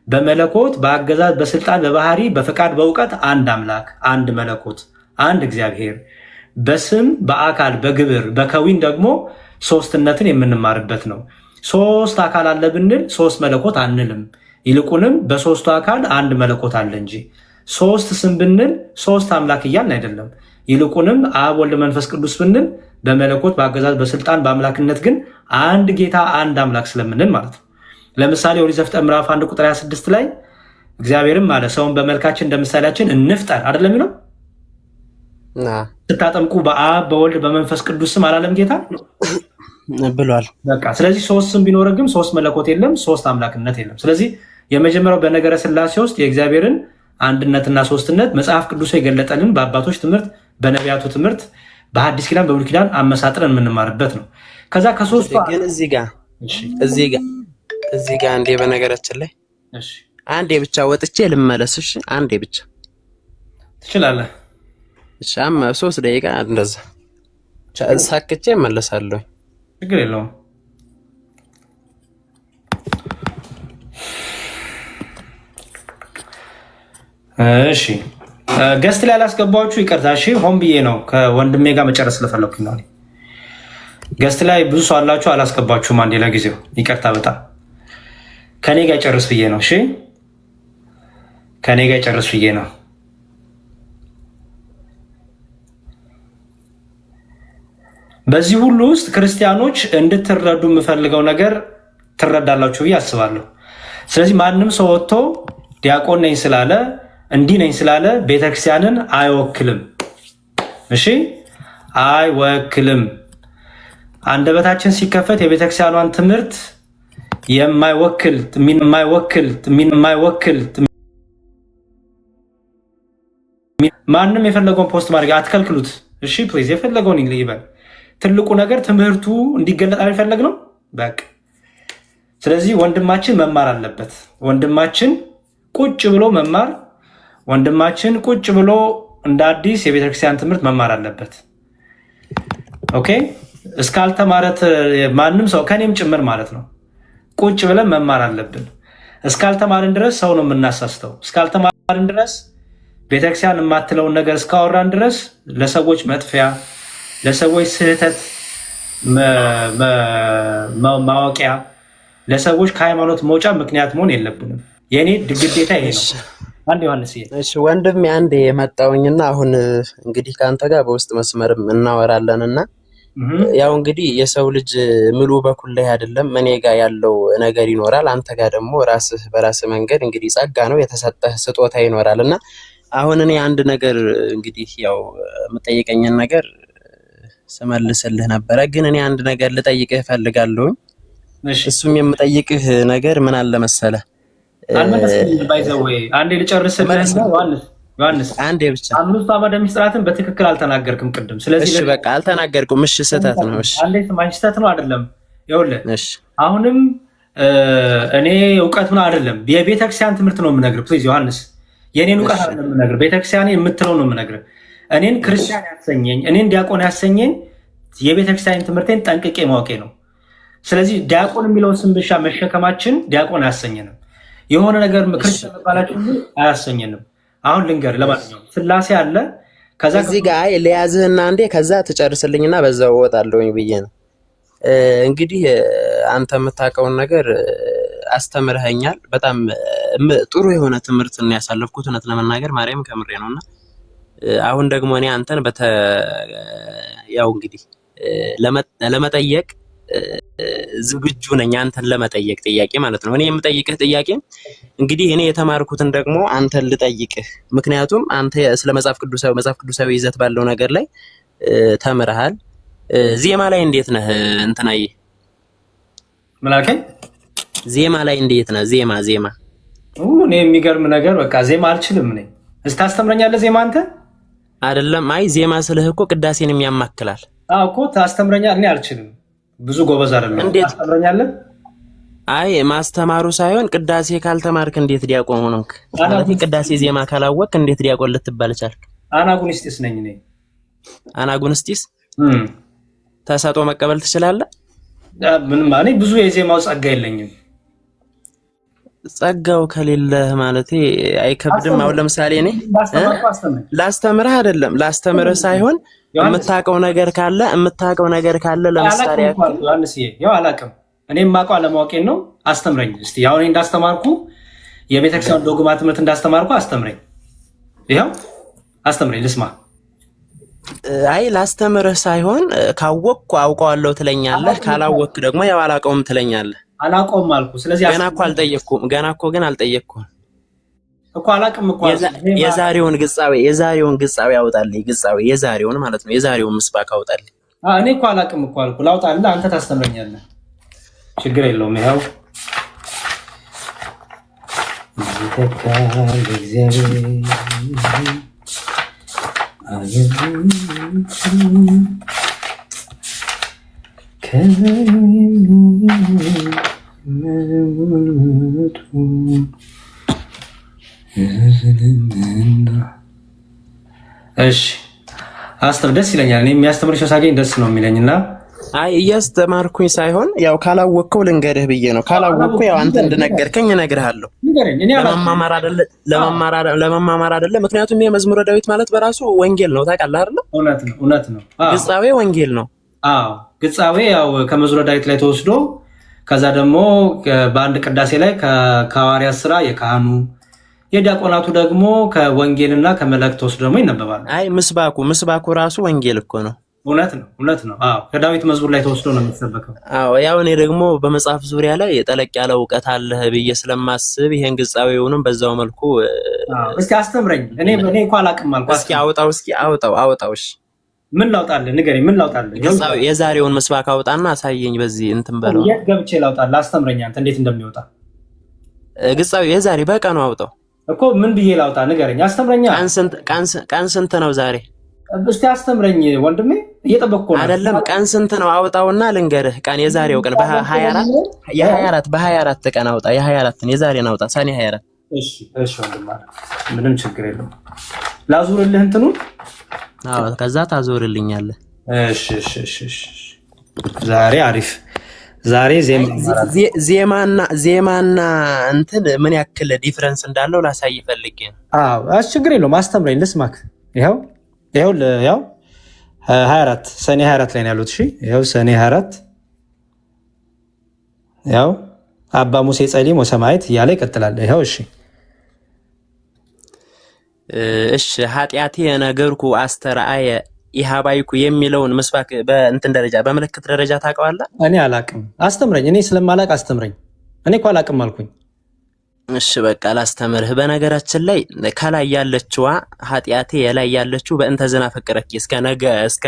በመለኮት በአገዛዝ በስልጣን በባህሪ በፈቃድ በእውቀት አንድ አምላክ አንድ መለኮት አንድ እግዚአብሔር በስም በአካል በግብር በከዊን ደግሞ ሶስትነትን የምንማርበት ነው። ሶስት አካል አለ ብንል ሶስት መለኮት አንልም። ይልቁንም በሶስቱ አካል አንድ መለኮት አለ እንጂ ሶስት ስም ብንል ሶስት አምላክ እያልን አይደለም። ይልቁንም አብ ወልድ መንፈስ ቅዱስ ብንል በመለኮት በአገዛዝ በስልጣን በአምላክነት ግን አንድ ጌታ አንድ አምላክ ስለምንል ማለት ነው። ለምሳሌ ኦሪት ዘፍጥረት ምዕራፍ 1 ቁጥር 26 ላይ እግዚአብሔርም አለ ሰውን በመልካችን እንደ ምሳሌያችን እንፍጠር አይደለም የሚለው። ስታጠምቁ በአብ በወልድ በመንፈስ ቅዱስ ስም አላለም ጌታ ብሏል። በቃ ስለዚህ ሶስት ስም ቢኖር ግን ሶስት መለኮት የለም፣ ሶስት አምላክነት የለም። ስለዚህ የመጀመሪያው በነገረ ስላሴ ውስጥ የእግዚአብሔርን አንድነትና ሶስትነት መጽሐፍ ቅዱስ የገለጠልን በአባቶች ትምህርት በነቢያቱ ትምህርት በሐዲስ ኪዳን በብሉይ ኪዳን አመሳጥረን የምንማርበት ነው። ከዛ ከሶስቱ ግን እዚህ ጋር አንዴ በነገራችን ላይ አንዴ ብቻ ወጥቼ ልመለስሽ። አንዴ ብቻ ትችላለህ። እሺ 3 ደቂቃ እንደዛ ሳክቼ እመለሳለሁ። ችግር የለውም። እሺ ገስት ላይ አላስገባችሁ ይቅርታ። እሺ ሆን ብዬ ነው ከወንድሜ ጋር መጨረስ ስለፈለኩኝ ነው። ገስት ላይ ብዙ ሰው አላችሁ አላስገባችሁም። አንዴ ለጊዜው ይቅርታ። በጣም ከኔ ጋር ጨርስ ብዬ ነው። እሺ ከኔ ጋር ጨርስ ብዬ ነው። በዚህ ሁሉ ውስጥ ክርስቲያኖች እንድትረዱ የምፈልገው ነገር ትረዳላችሁ ብዬ አስባለሁ። ስለዚህ ማንም ሰው ወጥቶ ዲያቆን ነኝ ስላለ እንዲህ ነኝ ስላለ ቤተክርስቲያንን አይወክልም። እሺ አይወክልም። አንደበታችን ሲከፈት የቤተክርስቲያኗን ትምህርት የማይወክል ማንም የፈለገውን ፖስት ማድረግ አትከልክሉት። እሺ ፕሊዝ የፈለገውን ይበል። ትልቁ ነገር ትምህርቱ እንዲገለጥ አይፈለግ ነው በቃ። ስለዚህ ወንድማችን መማር አለበት። ወንድማችን ቁጭ ብሎ መማር፣ ወንድማችን ቁጭ ብሎ እንደ አዲስ የቤተክርስቲያን ትምህርት መማር አለበት። ኦኬ እስካልተማረ ማንም ሰው ከኔም ጭምር ማለት ነው ቁጭ ብለን መማር አለብን። እስካልተማርን ድረስ ሰው ነው የምናሳስተው። እስካልተማርን ድረስ ቤተክርስቲያን የማትለውን ነገር እስካወራን ድረስ ለሰዎች መጥፊያ፣ ለሰዎች ስህተት ማወቂያ፣ ለሰዎች ከሃይማኖት መውጫ ምክንያት መሆን የለብንም። የኔ ግዴታ ይሄ ነው። አንድ ዮሐንስ እሺ ወንድሜ አንዴ የመጣውኝና አሁን እንግዲህ ከአንተ ጋር በውስጥ መስመርም እናወራለንና ያው እንግዲህ የሰው ልጅ ምሉ በኩል ላይ አይደለም። እኔ ጋር ያለው ነገር ይኖራል፣ አንተ ጋር ደግሞ ራስህ በራስህ መንገድ እንግዲህ ጸጋ ነው የተሰጠህ ስጦታ ይኖራልና አሁን እኔ አንድ ነገር እንግዲህ ያው የምጠይቀኝን ነገር ስመልስልህ ነበረ፣ ግን እኔ አንድ ነገር ልጠይቅህ እፈልጋለሁ። እሱም የምጠይቅህ ነገር ምን አለ መሰለህ፣ አንዴ ልጨርስልህ ዮሐንስ አንዴ ብቻ። አምስቱ አዕማደ ምስጢራትን በትክክል አልተናገርክም ቅድም። ስለዚህ እሺ በቃ አልተናገርኩም። እሺ ስህተት ነው። እሺ አንዴ ስማኝ፣ ስህተት ነው አይደለም። ይኸውልህ አሁንም እኔ እውቀት ምን አይደለም የቤተክርስቲያን ትምህርት ነው የምነግርህ። ፕሊዝ ዮሐንስ የኔን እውቀት አይደለም የምነግርህ፣ ቤተክርስቲያን የምትለው ነው የምነግርህ። እኔን ክርስቲያን ያሰኘኝ እኔን ዲያቆን ያሰኘኝ የቤተክርስቲያን ትምህርቴን ጠንቅቄ ማወቄ ነው። ስለዚህ ዲያቆን የሚለውን ስም ብቻ መሸከማችን ዲያቆን አያሰኘንም። የሆነ ነገር ክርስቲያን መባላችን አያሰኘንም። አሁን ልንገር፣ ለማንኛውም ስላሴ አለ። ከዛ እዚህ ጋር ለያዝህና አንዴ ከዛ ትጨርስልኝና በዛው እወጣለሁኝ ብዬ ነው። እንግዲህ አንተ የምታውቀውን ነገር አስተምረኸኛል። በጣም ጥሩ የሆነ ትምህርት ነው ያሳለፍኩት፣ እውነት ለመናገር ማርያም ከምሬ ነውና አሁን ደግሞ እኔ አንተን ያው እንግዲህ ለመጠየቅ ዝግጁ ነኝ። አንተን ለመጠየቅ ጥያቄ ማለት ነው። እኔ የምጠይቅህ ጥያቄ እንግዲህ እኔ የተማርኩትን ደግሞ አንተን ልጠይቅህ። ምክንያቱም አንተ ስለ መጽሐፍ ቅዱሳዊ ይዘት ባለው ነገር ላይ ተምረሃል። ዜማ ላይ እንዴት ነህ? እንትናዬ ምን አልከኝ? ዜማ ላይ እንዴት ነህ? ዜማ እኔ የሚገርም ነገር በቃ ዜማ አልችልም ነኝ። እስቲ ታስተምረኛለህ ዜማ? አንተ አይደለም። አይ ዜማ ስልህ እኮ ቅዳሴንም ያማክላል። እኮ ታስተምረኛለህ። እኔ አልችልም። ብዙ ጎበዝ አይደለም። ታስተምረኛለህ? አይ ማስተማሩ ሳይሆን ቅዳሴ ካልተማርክ እንዴት ዲያቆን ሆንክ? ማለት ቅዳሴ ዜማ ካላወቅ እንዴት ዲያቆን ልትባል ቻልክ? አናጉንስጢስ ነኝ እኔ። አናጉንስጢስ ተሰጦ መቀበል ትችላለህ? ምንም እኔ ብዙ የዜማው ጸጋ የለኝም። ጸጋው ከሌለህ ማለቴ አይከብድም። አሁን ለምሳሌ እኔ ላስተምርህ አይደለም ላስተምርህ ሳይሆን የምታውቀው ነገር ካለ ለምሳሌ ያው አላውቅም። እኔ የማውቀው አለማወቄን ነው። አስተምረኝ እስቲ። ያው እኔ እንዳስተማርኩ የቤተክርስቲያን ዶግማ ትምህርት እንዳስተማርኩ አስተምረኝ። ይኸው አስተምረኝ ልስማ። አይ ላስተምርህ ሳይሆን ካወቅኩ አውቀዋለሁ ትለኛለህ፣ ካላወቅክ ደግሞ ያው አላውቀውም ትለኛለህ። አላውቀውም አልኩ። ስለዚህ ገና እኮ አልጠየቅኩም እኮ አላውቅም እኮ። የዛሬውን ግጻዌ አውጣልኝ። ግጻዌ የዛሬውን ማለት ነው። የዛሬውን ምስባክ አውጣልኝ። እኔ እኮ አላውቅም እኮ አልኩ። ላውጣልህ፣ አንተ ታስተምረኛለህ። ችግር የለውም። ይኸው እሺ ደስ ይለኛል። እኔ የሚያስተምር ሰው ሳገኝ ደስ ነው የሚለኝና አይ እያስተማርኩኝ ሳይሆን ያው ካላወቅከው ልንገርህ ብዬ ነው። ካላወቅኩ ያው አንተ እንደነገርከኝ እነግርሃለሁ። ለመማማር አይደለም። ምክንያቱም የመዝሙረ ዳዊት ማለት በራሱ ወንጌል ነው። ታውቃለህ አይደል? እውነት ነው። ግጻዌ ወንጌል ነው። አዎ ግጻዌ ያው ከመዝሙረ ዳዊት ላይ ተወስዶ ከዛ ደግሞ በአንድ ቅዳሴ ላይ ከሐዋርያት ሥራ የካህኑ የዲያቆናቱ ደግሞ ከወንጌልና ከመላእክት ተወስዶ ደግሞ ይነበባል። አይ ምስባኩ ራሱ ወንጌል እኮ ነው። እውነት ነው። አዎ ከዳዊት መዝሙር ላይ ተወስዶ ነው የሚሰበከው። አዎ ያው እኔ ደግሞ በመጽሐፍ ዙሪያ ላይ ጠለቅ ያለ እውቀት አለህ ብዬ ስለማስብ ይሄን ግጻዌውንም በዛው መልኩ እስኪ አስተምረኝ። እኔ እኮ አላውቅም አልኩ። እስኪ አውጣው። እሺ ምን ላውጣልህ? ንገረኝ። ምን ላውጣልህ? የዛሬውን ምስባክ አውጣና አሳየኝ። በዚህ እንትን በለው። የት ገብቼ ላውጣልህ? አስተምረኝ አንተ እንዴት እንደሚወጣ። ግጻዌው የዛሬ በቀኑ አውጣው እኮ። ምን ብዬ ላውጣ? ንገረኝ፣ አስተምረኛ። ቀን ስንት ነው ዛሬ? እስቲ አስተምረኝ ወንድሜ፣ እየጠበቅኩ ነው። አይደለም ቀን ስንት ነው? አውጣውና ልንገርህ። የዛሬው ቀን በ24 ቀን አውጣ። የ24ን የዛሬን አውጣ። ሰኔ 24። እሺ ወንድም፣ ምንም ችግር የለውም። ላዙርልህ እንትኑን። አዎ ከዛ ታዞርልኛለህ። እሺ። ዛሬ አሪፍ። ዛሬ ዜማና እንትን ምን ያክል ዲፍረንስ እንዳለው ላሳይ ፈልጌ ነው። አዎ ችግር የለውም። አስተምረኝ ልስማክ። ይኸው 24 ሰኔ 24 ላይ ነው ያሉት። እሺ ይኸው ሰኔ 24 ያው አባ ሙሴ ጸሊም ወሰማዕት እያለ ይቀጥላል። ይኸው እሺ ኃጢአቴ የነገርኩ አስተርአየ ኢሃባይኩ የሚለውን ምስባክ በእንትን ደረጃ በምልክት ደረጃ ታውቀዋለህ? እኔ አላቅም። አስተምረኝ። እኔ ስለማላቅ አስተምረኝ። እኔ እኮ አላቅም አልኩኝ። እሺ በቃ ላስተምርህ። በነገራችን ላይ ከላይ ያለችዋ ኃጢአቴ የላይ ያለችው በእንተ ዝና ፈቀረኪ እስከ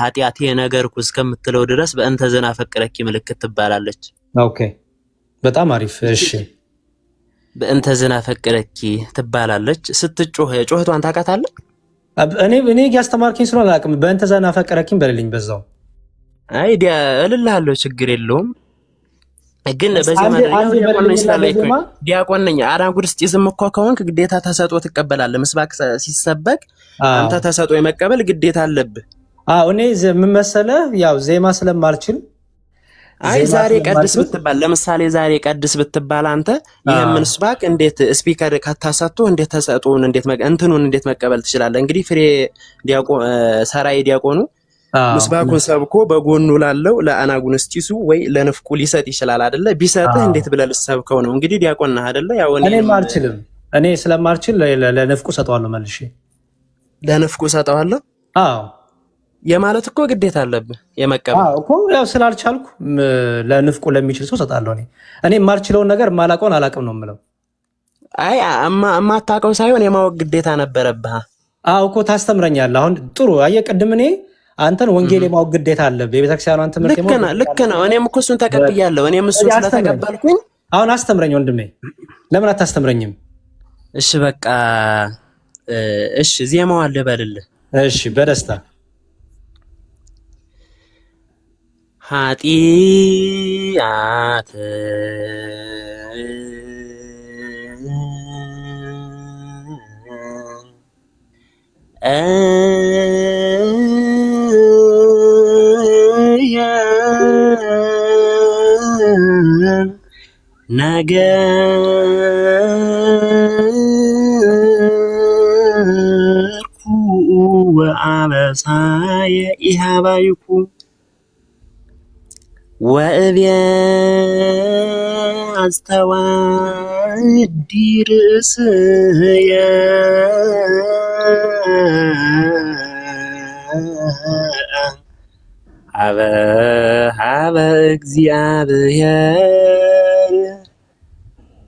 ኃጢአቴ የነገርኩ እስከምትለው ድረስ በእንተ ዝና ፈቀረኪ ምልክት ትባላለች። ኦኬ በጣም አሪፍ። እሺ በእንተ ዝና ፈቀረኪ ትባላለች። ስትጮህ ጮህቷን ታውቃታለህ? እኔ ያስተማርከኝ ስለሆነ አላውቅም። በእንተ ዝና ፈቀረኪኝ በልልኝ በዛው። አይ እልልሃለሁ፣ ችግር የለውም። ግን በዚህ ዲያቆን ነኝ። አናጉንስጢስም እኮ ከሆንክ ግዴታ ተሰጦ ትቀበላለህ። ምስባክ ሲሰበክ አንተ ተሰጦ የመቀበል ግዴታ አለብህ። እኔ ምን መሰለህ ያው ዜማ ስለማልችል አይ ዛሬ ቀድስ ብትባል ለምሳሌ ዛሬ ቀድስ ብትባል አንተ ይሄን ምስባክ እንዴት ስፒከር ከተሰጥቶ እንዴት ተሰጥቶን እንዴት መቀበል ትችላለህ? እንግዲህ ፍሬ ዲያቆን ሰራይ ዲያቆኑ ምስባኩን ሰብኮ በጎኑ ላለው ለአናጉንስጢሱ ወይ ለንፍቁ ሊሰጥ ይችላል አይደለ? ቢሰጥህ እንዴት ብለህ ልትሰብከው ነው? እንግዲህ ዲያቆን ነህ አይደለ? ያው እኔም አልችልም። እኔ ስለማልችል ለንፍቁ ሰጠዋለሁ መልሼ። ለንፍቁ ሰጠዋለሁ? አዎ የማለት እኮ ግዴታ አለብህ የመቀበል እኮ። ያው ስላልቻልኩ ለንፍቁ ለሚችል ሰው ሰጣለሁ። እኔ የማልችለውን ነገር ማላውቀውን አላውቅም ነው የምለው። አይ የማታውቀው ሳይሆን የማወቅ ግዴታ ነበረብህ። እኮ ታስተምረኛለህ። አሁን ጥሩ አየህ፣ ቅድም እኔ አንተን ወንጌል የማወቅ ግዴታ አለብህ። የቤተክርስቲያኗን ትምህርት ልክ ነው። እኔም እኮ እሱን ተቀብያለሁ። እኔም እሱን ስለተቀበልኩኝ አሁን አስተምረኝ ወንድሜ። ለምን አታስተምረኝም? እሺ በቃ እሺ፣ ዜማው አለ በልልህ። እሺ በደስታ ኃጢአት ነገርኩ ወአበሳየ ኢሃባይኩ ወእብየ አስተዋዲ ርእስየ ሀበ እግዚአብሔር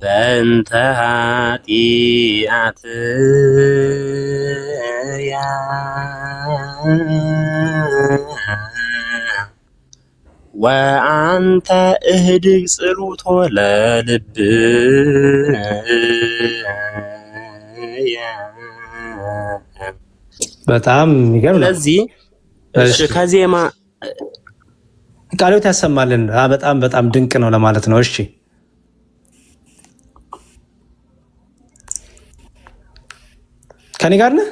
በእንተ ኃጢአትየ ወአንተ እህድግ ጽሉቶ ለልብየ። በጣም የሚገርም ነው። ስለዚህ ከዜማ ቃሎት ያሰማልን። በጣም በጣም ድንቅ ነው ለማለት ነው። እሺ ከኔ ጋር ነህ?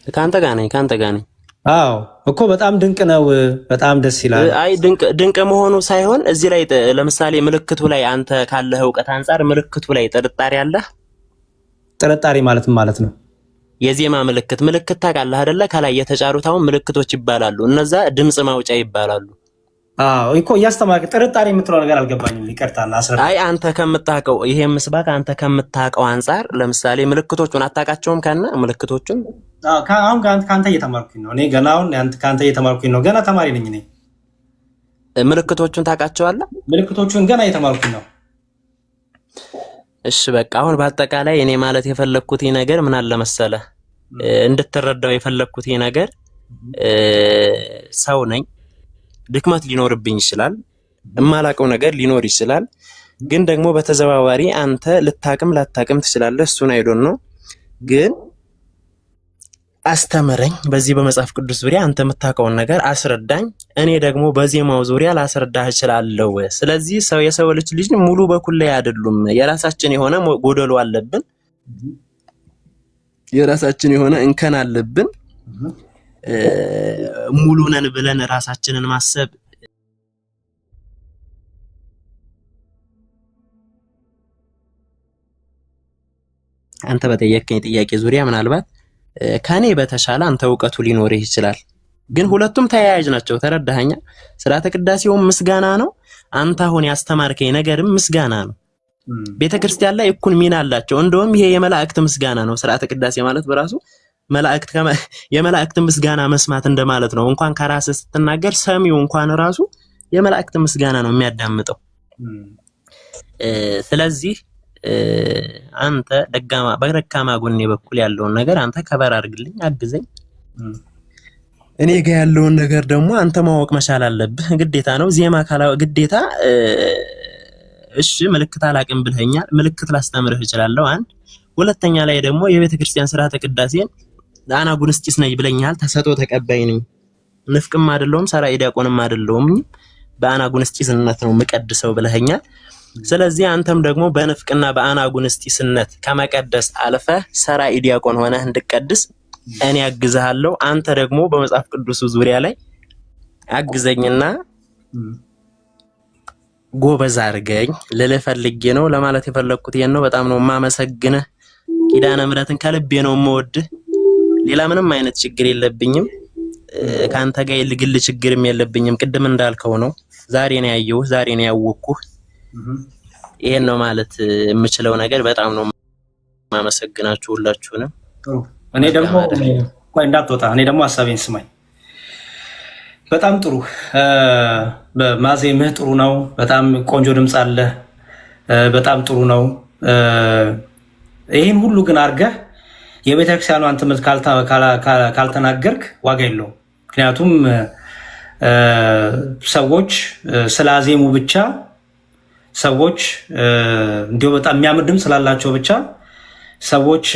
ከአንተ ጋር ነኝ። አዎ እኮ በጣም ድንቅ ነው። በጣም ደስ ይላል። አይ ድንቅ መሆኑ ሳይሆን እዚህ ላይ ለምሳሌ ምልክቱ ላይ አንተ ካለህ እውቀት አንጻር ምልክቱ ላይ ጥርጣሬ አለህ? ጥርጣሬ ማለት ነው የዜማ ምልክት ታውቃለህ አይደለ? ከላይ የተጫሩት አሁን ምልክቶች ይባላሉ። እነዛ ድምጽ ማውጫ ይባላሉ። አዎ እኮ እያስተማርክ ጥርጣሬ የምትለው ነገር አልገባኝም። ይቅርታና አስረዳ። አይ አንተ ከምታውቀው ይሄ ምስባክ አንተ ከምታውቀው አንጻር ለምሳሌ ምልክቶቹን አታውቃቸውም? ካና ምልክቶቹን አሁን ከአንተ እየተማርኩኝ ነው። እኔ ገና አሁን ከአንተ እየተማርኩኝ ነው። ገና ተማሪ ነኝ እኔ። ምልክቶቹን ታውቃቸዋለህ? ምልክቶቹን ገና እየተማርኩኝ ነው። እሺ በቃ አሁን በአጠቃላይ እኔ ማለት የፈለኩት ነገር ምን አለ መሰለህ እንድትረዳው የፈለኩት ነገር ሰው ነኝ። ድክመት ሊኖርብኝ ይችላል። እማላቀው ነገር ሊኖር ይችላል። ግን ደግሞ በተዘዋዋሪ አንተ ልታቅም ላታቅም ትችላለህ። እሱን አይዶን ነው። ግን አስተምረኝ። በዚህ በመጽሐፍ ቅዱስ ዙሪያ አንተ የምታውቀውን ነገር አስረዳኝ። እኔ ደግሞ በዜማው ዙሪያ ላስረዳህ እችላለሁ። ስለዚህ የሰው ልጅ ሙሉ በኩል ላይ አይደሉም። የራሳችን የሆነ ጎደሎ አለብን። የራሳችን የሆነ እንከን አለብን። ሙሉ ነን ብለን ራሳችንን ማሰብ አንተ በጠየቀኝ ጥያቄ ዙሪያ ምናልባት ከኔ በተሻለ አንተ እውቀቱ ሊኖርህ ይችላል። ግን ሁለቱም ተያያዥ ናቸው። ተረዳኸኛ? ስርዓተ ቅዳሴውም ምስጋና ነው። አንተ አሁን ያስተማርከኝ ነገርም ምስጋና ነው። ቤተክርስቲያን ላይ እኩል ሚና አላቸው። እንደውም ይሄ የመላእክት ምስጋና ነው። ስርዓተ ቅዳሴ ማለት በራሱ የመላእክት ምስጋና መስማት እንደማለት ነው። እንኳን ከራስህ ስትናገር ሰሚው እንኳን ራሱ የመላእክት ምስጋና ነው የሚያዳምጠው። ስለዚህ አንተ በደካማ ጎኔ በኩል ያለውን ነገር አንተ ከበር አድርግልኝ፣ አግዘኝ። እኔ ጋር ያለውን ነገር ደግሞ አንተ ማወቅ መቻል አለብህ፣ ግዴታ ነው። ዜማ ግዴታ እሺ ምልክት አላቅም ብለኸኛል። ምልክት ላስተምርህ እችላለሁ። አንድ ሁለተኛ ላይ ደግሞ የቤተክርስቲያን ስርዓተ ቅዳሴን አናጉንስጢስ ነኝ ብለኛል። ተሰጥኦ ተቀባይ ነኝ። ንፍቅም አይደለሁም፣ ሰራይ ዲያቆንም አይደለሁም። በአናጉንስጢስነት ነው የምቀድሰው ብለኸኛል። ስለዚህ አንተም ደግሞ በንፍቅና በአናጉንስጢስነት ከመቀደስ አልፈህ ሰራይ ዲያቆን ሆነህ እንድትቀድስ እኔ አግዝሃለሁ። አንተ ደግሞ በመጽሐፍ ቅዱስ ዙሪያ ላይ አግዘኝና ጎበዝ አድርገኝ ልልህ ፈልጌ ነው። ለማለት የፈለኩት ይሄን ነው። በጣም ነው የማመሰግንህ። ኪዳነ ምሕረትን ከልቤ ነው የምወድህ። ሌላ ምንም አይነት ችግር የለብኝም። ካንተ ጋር የግል ችግርም የለብኝም። ቅድም እንዳልከው ነው። ዛሬ ነው ያየሁህ፣ ዛሬ ነው ያወቅኩህ። ይሄን ነው ማለት የምችለው ነገር። በጣም ነው የማመሰግናችሁ ሁላችሁንም። እኔ ደግሞ ቆይ እንዳትወጣ፣ እኔ ደግሞ ሐሳቤን ስማኝ። በጣም ጥሩ ማዜምህ ጥሩ ነው። በጣም ቆንጆ ድምፅ አለ። በጣም ጥሩ ነው። ይህን ሁሉ ግን አድርገህ የቤተክርስቲያኗን ትምህርት ካልተናገርክ ዋጋ የለውም። ምክንያቱም ሰዎች ስላዜሙ ብቻ ሰዎች እንዲሁ በጣም የሚያምር ድምፅ ስላላቸው ብቻ ሰዎች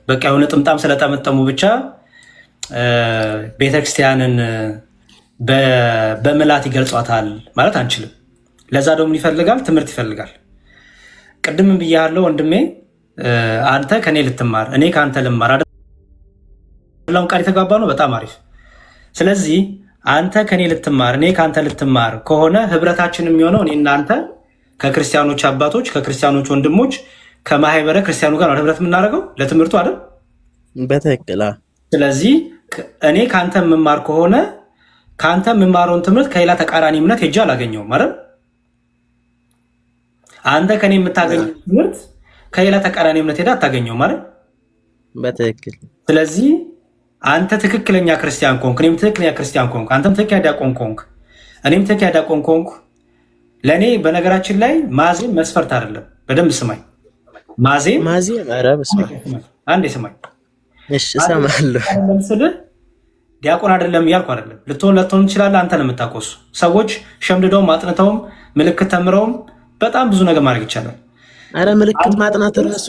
በቃ የሆነ ጥምጣም ስለጠመጠሙ ብቻ ቤተክርስቲያንን በምላት ይገልጿታል ማለት አንችልም። ለዛ ደግሞ ይፈልጋል ትምህርት ይፈልጋል። ቅድም ብያለሁ ወንድሜ፣ አንተ ከኔ ልትማር እኔ ከአንተ ልማር አይደለም ቃል የተጋባ ነው። በጣም አሪፍ። ስለዚህ አንተ ከኔ ልትማር እኔ ከአንተ ልትማር ከሆነ ህብረታችን የሚሆነው እኔ እናንተ ከክርስቲያኖች አባቶች ከክርስቲያኖች ወንድሞች ከማህበረ ክርስቲያኑ ጋር ነው ህብረት የምናደርገው ለትምህርቱ አይደል? በትክክል። ስለዚህ እኔ ከአንተ የምማር ከሆነ ከአንተ የምማረውን ትምህርት ከሌላ ተቃራኒ እምነት ሄጄ አላገኘውም አይደል? አንተ ከኔ የምታገኘው ትምህርት ከሌላ ተቃራኒ እምነት ሄዳ አታገኘውም ማለት በትክክል። ስለዚህ አንተ ትክክለኛ ክርስቲያን ኮንክ፣ እኔም ትክክለኛ ክርስቲያን ኮንክ፣ አንተም ትክክለኛ ዲያቆን ኮንክ፣ እኔም ትክክለኛ ዲያቆን ኮንክ፣ ለእኔ በነገራችን ላይ ማዜም መስፈርት አይደለም። በደንብ ስማኝ። ማዜም ኧረ በስመ አብ አንዴ ስማኝ። እሺ እሰማለሁ። ለምስልህ ዲያቆን አይደለም እያልኩ አይደለም። ልትሆን ትችላለህ። አንተ ነው የምታቆሱ ሰዎች ሸምድደውም አጥንተውም ምልክት ተምረውም በጣም ብዙ ነገር ማድረግ ይቻላል። አረ ምልክት ማጥናት ራሱ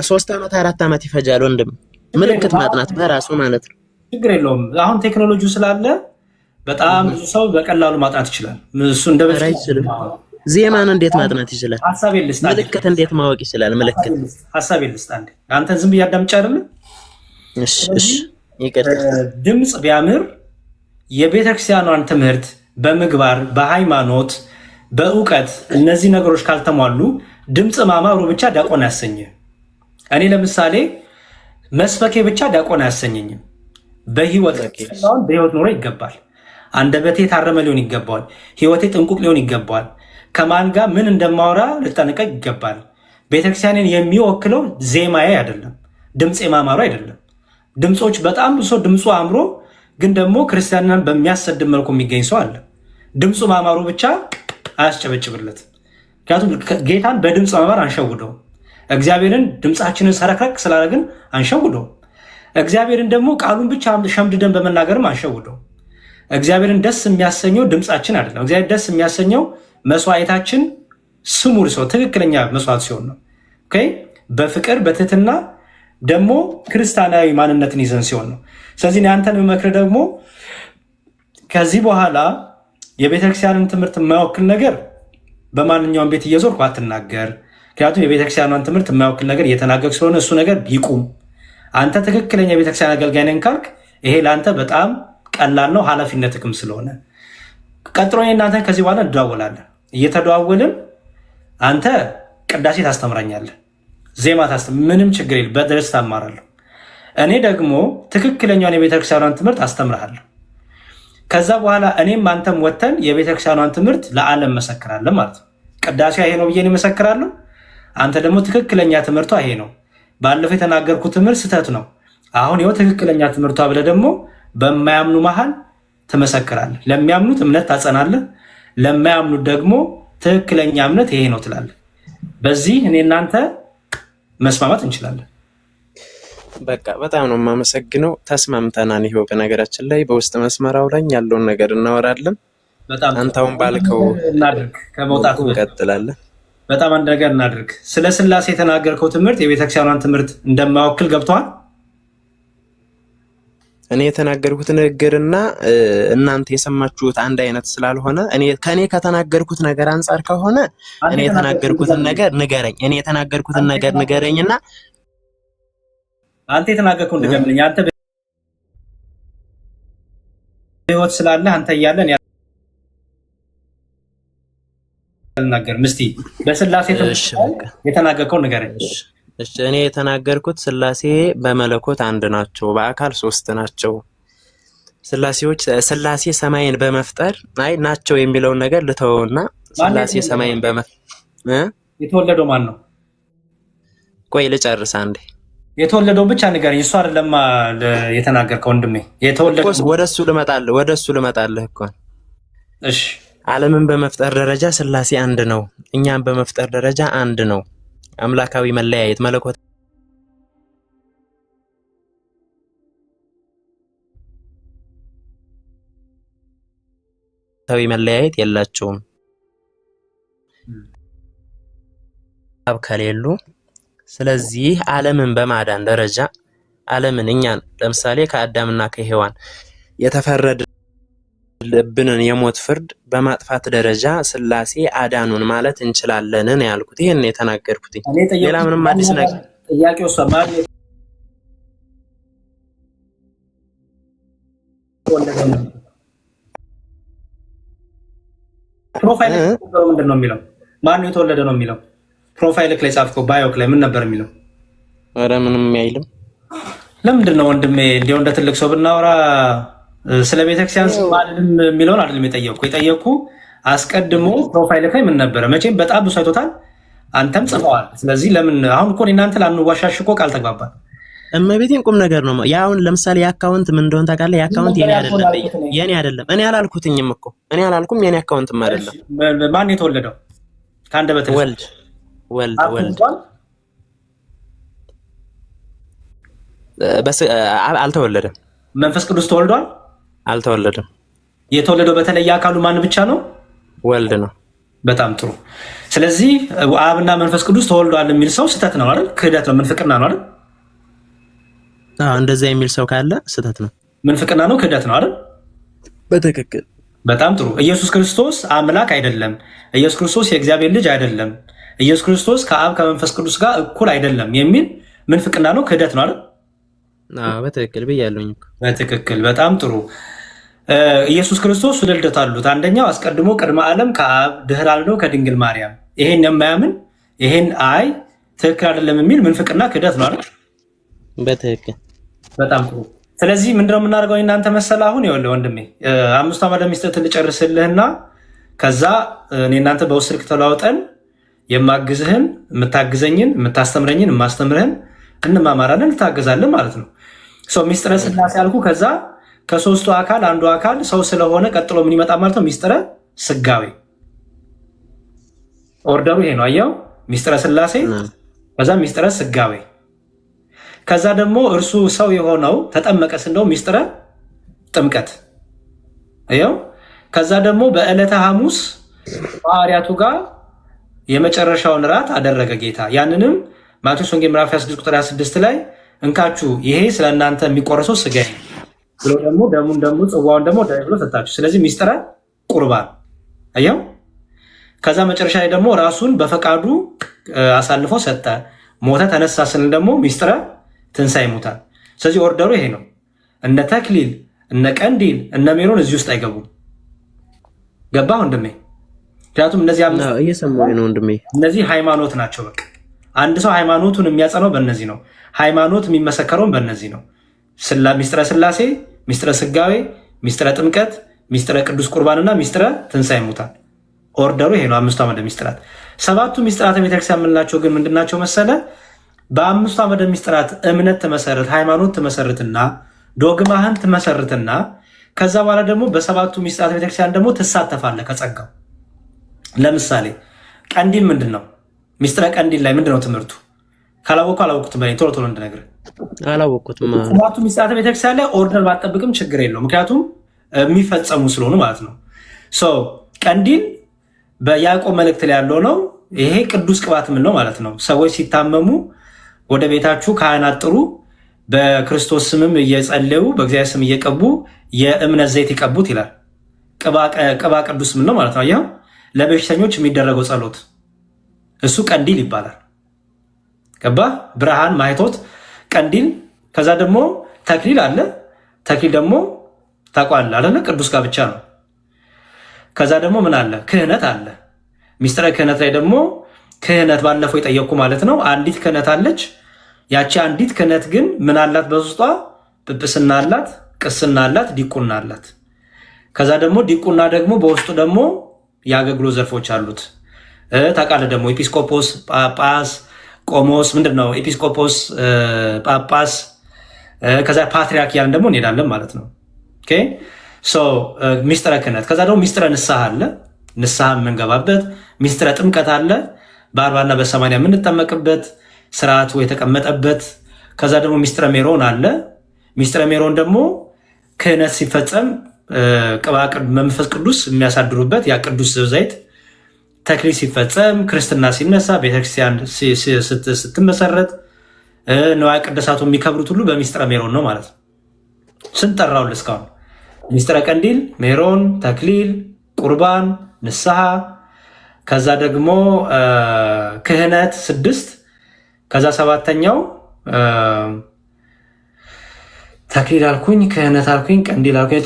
3 ዓመት 4 ዓመት ይፈጃል ወንድም። ምልክት ማጥናት በራሱ ማለት ነው። ችግር የለውም። አሁን ቴክኖሎጂው ስላለ በጣም ብዙ ሰው በቀላሉ ማጥናት ይችላል። እሱ ዜማን እንዴት ማጥናት ይችላል? ምልክት እንዴት ማወቅ ይችላል? ምልክት ሐሳብ ይልስጥ አንዴ። አንተን ዝም ብዬ አዳምጬ አይደለም። እሺ ይቀጥል። ድምጽ ቢያምር የቤተክርስቲያኗን ትምህርት በምግባር በሃይማኖት በእውቀት እነዚህ ነገሮች ካልተሟሉ ድምጽ ማማሩ ብቻ ዲያቆን አያሰኝም። እኔ ለምሳሌ መስበኬ ብቻ ዲያቆን አያሰኘኝም። በህይወት ኖሮ ይገባል። አንደበቴ ታረመ ሊሆን ይገባዋል። ህይወቴ ጥንቁቅ ሊሆን ይገባዋል። ከማን ጋር ምን እንደማወራ ልጠነቀቅ ይገባል። ቤተክርስቲያንን የሚወክለው ዜማዬ አይደለም፣ ድምፅ ማማሩ አይደለም። ድምፆች በጣም ብዙ ሰው ድምፁ አምሮ ግን ደግሞ ክርስቲያንን በሚያሰድብ መልኩ የሚገኝ ሰው አለ። ድምፁ ማማሩ ብቻ አያስጨበጭብለት። ምክንያቱም ጌታን በድምፅ ማማር አንሸውደው፣ እግዚአብሔርን ድምፃችንን ሰረክረክ ስላደረግን አንሸውደው፣ እግዚአብሔርን ደግሞ ቃሉን ብቻ ሸምድደን በመናገርም አንሸውደው። እግዚአብሔርን ደስ የሚያሰኘው ድምፃችን አይደለም። እግዚአብሔር ደስ የሚያሰኘው መስዋዕታችን ስሙር ሰው ትክክለኛ መስዋዕት ሲሆን ነው። በፍቅር በትህትና ደግሞ ክርስቲያናዊ ማንነትን ይዘን ሲሆን ነው። ስለዚህ አንተን መመክር ደግሞ ከዚህ በኋላ የቤተክርስቲያንን ትምህርት የማይወክል ነገር በማንኛውም ቤት እየዞርኩ አትናገር። ምክንያቱም የቤተክርስቲያኗን ትምህርት የማይወክል ነገር እየተናገር ስለሆነ እሱ ነገር ይቁም። አንተ ትክክለኛ የቤተክርስቲያን አገልጋይ ነኝ ካልክ ይሄ ለአንተ በጣም ቀላል ነው፣ ኃላፊነትክም ስለሆነ ቀጥሮ እናንተ ከዚህ በኋላ እንደዋወላለን። እየተደዋወልን አንተ ቅዳሴ ታስተምራኛለህ፣ ዜማ ምንም ችግር የለም፣ በደስታ አማራለሁ። እኔ ደግሞ ትክክለኛውን የቤተክርስቲያኗን ትምህርት አስተምርሃለሁ። ከዛ በኋላ እኔም አንተም ወተን የቤተክርስቲያኗን ትምህርት ለዓለም መሰክራለን ማለት ነው። ቅዳሴ ይሄ ነው ብዬ እመሰክራለሁ። አንተ ደግሞ ትክክለኛ ትምህርቷ ይሄ ነው፣ ባለፈው የተናገርኩት ትምህርት ስህተት ነው፣ አሁን ይኸው ትክክለኛ ትምህርቷ ብለህ ደግሞ በማያምኑ መሃል ትመሰክራለህ። ለሚያምኑት እምነት ታጸናለህ፣ ለማያምኑት ደግሞ ትክክለኛ እምነት ይሄ ነው ትላለህ። በዚህ እኔ እናንተ መስማማት እንችላለን። በቃ በጣም ነው የማመሰግነው። ተስማምተናል። ይሄው በነገራችን ላይ በውስጥ መስመራው ላይ ያለውን ነገር እናወራለን። አንተውን ባልከው እናድርግ። ከመውጣቱ እንቀጥላለን። በጣም አንድ ነገር እናድርግ። ስለ ስላሴ የተናገርከው ትምህርት የቤተክርስቲያኗን ትምህርት እንደማይወክል ገብተዋል። እኔ የተናገርኩት ንግግርና እናንተ የሰማችሁት አንድ አይነት ስላልሆነ ከኔ ከተናገርኩት ነገር አንጻር ከሆነ እኔ የተናገርኩትን ነገር ንገረኝ። እኔ የተናገርኩትን ነገር ንገረኝና አንተ የተናገርከው ንገረኝ። አንተ በህይወት ስላለ አንተ እያለን ያልናገር ምስቲ በስላሴ የተናገርከው ንገረኝ። እሺ እኔ የተናገርኩት ስላሴ በመለኮት አንድ ናቸው፣ በአካል 3 ናቸው። ስላሴ ሰማይን በመፍጠር ናቸው የሚለውን ነገር ልተወውና ስላሴ ሰማይን የተወለደው ማን ነው? ቆይ ልጨርስ አንዴ። የተወለደው ብቻ ንገረኝ። እሱ አይደለም የተናገርከው ወንድሜ። የተወለደው ወደሱ ልመጣልህ እኮ። እሺ ዓለምን በመፍጠር ደረጃ ስላሴ አንድ ነው፣ እኛም በመፍጠር ደረጃ አንድ ነው። አምላካዊ መለያየት መለኮታዊ መለያየት የላቸውም። አብ ከሌሉ ስለዚህ ዓለምን በማዳን ደረጃ ዓለምን እኛን ለምሳሌ ከአዳምና ከሔዋን የተፈረደ ልብንን የሞት ፍርድ በማጥፋት ደረጃ ስላሴ አዳኑን ማለት እንችላለን ነው ያልኩት። ይሄን ነው የተናገርኩት። ሌላ ምንም አዲስ ነገር ጥያቄው ሰማል ፕሮፋይል ምንድን ነው የሚለው? ማን ነው የተወለደ ነው የሚለው? ፕሮፋይልክ ላይ ጻፍከው ባዮክ ላይ ምን ነበር የሚለው? ኧረ ምንም አይልም። ለምንድን ነው ወንድሜ እንዲያው እንደ ትልቅ ሰው ብናወራ ስለ ቤተክርስቲያን ማለትም የሚለውን አይደለም የጠየቅኩ አስቀድሞ ፕሮፋይልክ ላይ ምን ነበረ? መቼም በጣም ብዙ አይቶታል፣ አንተም ጽፈዋል። ስለዚህ ለምን አሁን እኮ እናንተ ላንዋሻሽ እኮ ቃል ተግባባል። እመቤቴን ቁም ነገር ነው። ያውን ለምሳሌ የአካውንት ምን እንደሆነ ታውቃለህ? የአካውንት የኔ አይደለም እኔ አላልኩትኝም እኮ እኔ አላልኩም። የኔ አካውንትም አይደለም። ማን የተወለደው? ከአንድ በተለይ ወልድ አልተወለደም። መንፈስ ቅዱስ ተወልዷል? አልተወለደም። የተወለደው በተለየ አካሉ ማን ብቻ ነው? ወልድ ነው። በጣም ጥሩ። ስለዚህ አብና መንፈስ ቅዱስ ተወልዷል የሚል ሰው ስህተት ነው አይደል? ክህደት ነው፣ ምንፍቅና ነው አይደል? እንደዛ የሚል ሰው ካለ ስህተት ነው፣ ምንፍቅና ነው፣ ክህደት ነው አይደል? በትክክል። በጣም ጥሩ። ኢየሱስ ክርስቶስ አምላክ አይደለም፣ ኢየሱስ ክርስቶስ የእግዚአብሔር ልጅ አይደለም፣ ኢየሱስ ክርስቶስ ከአብ ከመንፈስ ቅዱስ ጋር እኩል አይደለም የሚል ምንፍቅና ነው፣ ክህደት ነው አይደል? በትክክል ብያለሁኝ። በትክክል። በጣም ጥሩ። ኢየሱስ ክርስቶስ ሁለት ልደት አሉት። አንደኛው አስቀድሞ ቅድመ ዓለም ከአብ ድህረ ዓለም ከድንግል ማርያም። ይሄን የማያምን ይሄን አይ ትክክል አይደለም የሚል ምንፍቅና ክህደት ነው አይደል? በትክክል። በጣም ጥሩ። ስለዚህ ምንድነው የምናደርገው? እናንተ መሰለ አሁን ይኸውልህ ወንድሜ 5 ዓመት ሚስጥር ልጨርስልህና ከዛ እኔ እናንተ በውስጥ ስልክ ተለዋውጠን የማግዝህን የምታግዘኝን የምታስተምረኝን የማስተምርህን እንማማራለን፣ እንታገዛለን ማለት ነው። ሰው ሚስጥረ ስላሴ ያልኩ ከዛ ከሶስቱ አካል አንዱ አካል ሰው ስለሆነ ቀጥሎ ምን ይመጣ ማለት ነው? ሚስጥረ ስጋዌ። ኦርደሩ ይሄ ነው። አየው? ሚስጥረ ስላሴ ከዛ ሚስጥረ ስጋዌ ከዛ ደግሞ እርሱ ሰው የሆነው ተጠመቀ ስንለው ሚስጥረ ጥምቀት። አየው? ከዛ ደግሞ በዕለተ ሐሙስ ሐዋርያቱ ጋር የመጨረሻውን ራት አደረገ ጌታ። ያንንም ማቴዎስ ወንጌል ምዕራፍ 26 ቁጥር 26 ላይ እንካችሁ ይሄ ስለ እናንተ የሚቆረሰው ስጋዬ ብሎ ደግሞ ደሙን ደግሞ ጽዋውን ደግሞ ብሎ ሰጣችሁ። ስለዚህ ሚስጥረ ቁርባን። አየው? ከዛ መጨረሻ ላይ ደግሞ ራሱን በፈቃዱ አሳልፎ ሰጠ፣ ሞተ፣ ተነሳ ስንል ደግሞ ሚስጥረ ትንሣኤ ሙታን። ስለዚህ ኦርደሩ ይሄ ነው። እነ ተክሊል እነ ቀንዲል እነ ሜሮን እዚህ ውስጥ አይገቡም። ገባ ወንድሜ? ምክንያቱም እነዚህ ሃይማኖት ናቸው። በቃ አንድ ሰው ሃይማኖቱን የሚያጸናው በእነዚህ ነው። ሃይማኖት የሚመሰከረውን በእነዚህ ነው። ሚስጥረ ስላሴ፣ ሚስጥረ ስጋዌ፣ ሚስጥረ ጥምቀት፣ ሚስጥረ ቅዱስ ቁርባንና ሚስጥረ ትንሣኤ ሙታን። ኦርደሩ ይሄ ነው። 5 ዓመደ ሚስጥራት። 7ቱ ሚስጥራተ ቤተክርስቲያን የምንላቸው ግን ምንድናቸው መሰለ? በ5 ዓመደ ሚስጥራት እምነት ትመሰርት፣ ሃይማኖት ትመሰርትና ዶግማህን ትመሰርትና ከዛ በኋላ ደግሞ በ7ቱ ሚስጥራተ ቤተክርስቲያን ደግሞ ትሳተፋለህ ከጸጋው። ለምሳሌ ቀንዲል ምንድን ነው? ሚስጥረ ቀንዲል ላይ ምንድነው ትምህርቱ? ካላወቁ አላወቁትም። ቶሎ ቶሎ እንድነግርህ አላወቁትም። 7ቱ ሚስጥራተ ቤተክርስቲያን ላይ ኦርደር ባጠብቅም ችግር የለው፣ ምክንያቱም የሚፈጸሙ ስለሆኑ ማለት ነው። ቀንዲል በያዕቆብ መልእክት ላይ ያለው ነው። ይሄ ቅዱስ ቅባት ምን ነው ማለት ነው? ሰዎች ሲታመሙ ወደ ቤታችሁ ካህናት ጥሩ፣ በክርስቶስ ስምም እየጸለዩ በእግዚአብሔር ስም እየቀቡ የእምነት ዘይት ይቀቡት ይላል። ቅባ ቅዱስ ምን ነው ማለት ነው? አየኸው? ለበሽተኞች የሚደረገው ጸሎት እሱ ቀንዲል ይባላል። ገባ? ብርሃን ማይቶት ቀንዲል። ከዛ ደግሞ ተክሊል አለ። ተክሊል ደግሞ ታውቃለህ አይደለ? ቅዱስ ጋብቻ ነው። ከዛ ደግሞ ምን አለ? ክህነት አለ። ሚስጥረ ክህነት ላይ ደግሞ ክህነት ባለፈው የጠየቅኩ ማለት ነው። አንዲት ክህነት አለች። ያቺ አንዲት ክህነት ግን ምን አላት? በውስጧ ጵጵስና አላት፣ ቅስና አላት፣ ዲቁና አላት። ከዛ ደግሞ ዲቁና ደግሞ በውስጡ ደግሞ የአገልግሎት ዘርፎች አሉት። ታውቃለህ ደግሞ ኤጲስቆጶስ፣ ጳጳስ፣ ቆሞስ ምንድነው? ኤጲስቆጶስ፣ ጳጳስ፣ ከዛ ፓትሪያርክ ያለን ደግሞ እንሄዳለን ማለት ነው። ሚስጥረ ክህነት። ከዛ ደግሞ ሚስጥረ ንስሐ አለ፣ ንስሐ የምንገባበት። ሚስጥረ ጥምቀት አለ፣ በ40ና በ80 የምንጠመቅበት ስርዓቱ የተቀመጠበት። ከዛ ደግሞ ሚስጥረ ሜሮን አለ። ሚስጥረ ሜሮን ደግሞ ክህነት ሲፈጸም መንፈስ ቅዱስ የሚያሳድሩበት ያ ቅዱስ ዘይት። ተክሊል ሲፈጸም፣ ክርስትና ሲነሳ፣ ቤተክርስቲያን ስትመሰረት፣ ንዋየ ቅድሳቱ የሚከብሩት ሁሉ በሚስጥረ ሜሮን ነው ማለት ነው። ስንጠራውል እስካሁን ሚስጥረ ቀንዲል፣ ሜሮን፣ ተክሊል፣ ቁርባን፣ ንስሐ፣ ከዛ ደግሞ ክህነት 6፣ ከዛ 7ኛው ተክሊል አልኩኝ፣ ክህነት አልኩኝ፣ ቀንዲል አልኩኝ፣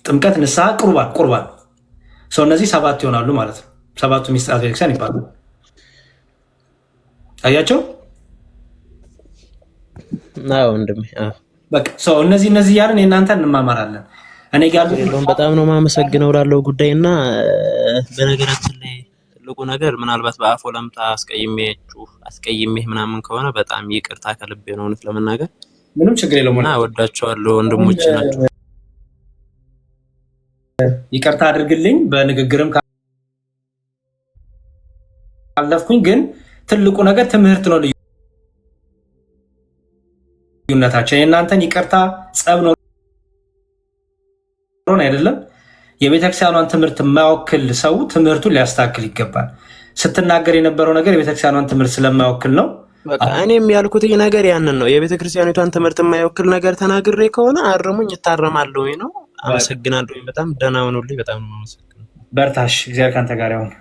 ጥምቀት፣ ንስሐ፣ ቁርባን ሰው እነዚህ 7 ይሆናሉ ማለት ነው። 7ቱ ሚስጥራት ቤተክርስቲያን ይባላሉ። አያቸው ወንድሜ። በቃ ሰው እነዚህ ያለን የእናንተን እንማማራለን። እኔ ጋር በጣም ነው የማመሰግነው ላለው ጉዳይና በነገራችን ላይ ትልቁ ነገር ምናልባት በአፎ ለምታ አስቀይሜህ ምናምን ከሆነ በጣም ይቅርታ ከልቤ ነው እውነት ለመናገር። ምንም ችግር የለውም። እና ወዳቸዋለሁ፣ ወንድሞች ናቸው። ይቅርታ አድርግልኝ በንግግርም ካለፍኩኝ፣ ግን ትልቁ ነገር ትምህርት ነው። ልዩነታችን የእናንተን ይቅርታ ጸብ ነው አይደለም። የቤተክርስቲያኗን ትምህርት የማይወክል ሰው ትምህርቱን ሊያስተካክል ይገባል። ስትናገር የነበረው ነገር የቤተክርስቲያኗን ትምህርት ስለማይወክል ነው። በቃ እኔም ያልኩት ነገር ያንን ነው። የቤተክርስቲያኒቷን ትምህርት የማይወክል ነገር ተናግሬ ከሆነ አርሙኝ፣ እታረማለሁ ነው። አመሰግናለሁ። በጣም ደህና ሁኑልኝ። በጣም ነው አመሰግናለሁ። በርታሽ። እግዚአብሔር ካንተ ጋር ይሁን።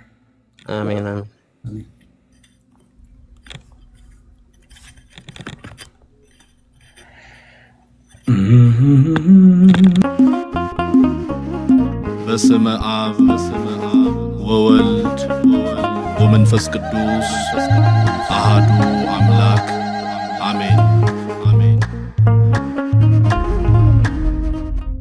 አሜን አሜን። በስመ አብ ወወልድ ወመንፈስ ቅዱስ አሐዱ አምላክ አሜን።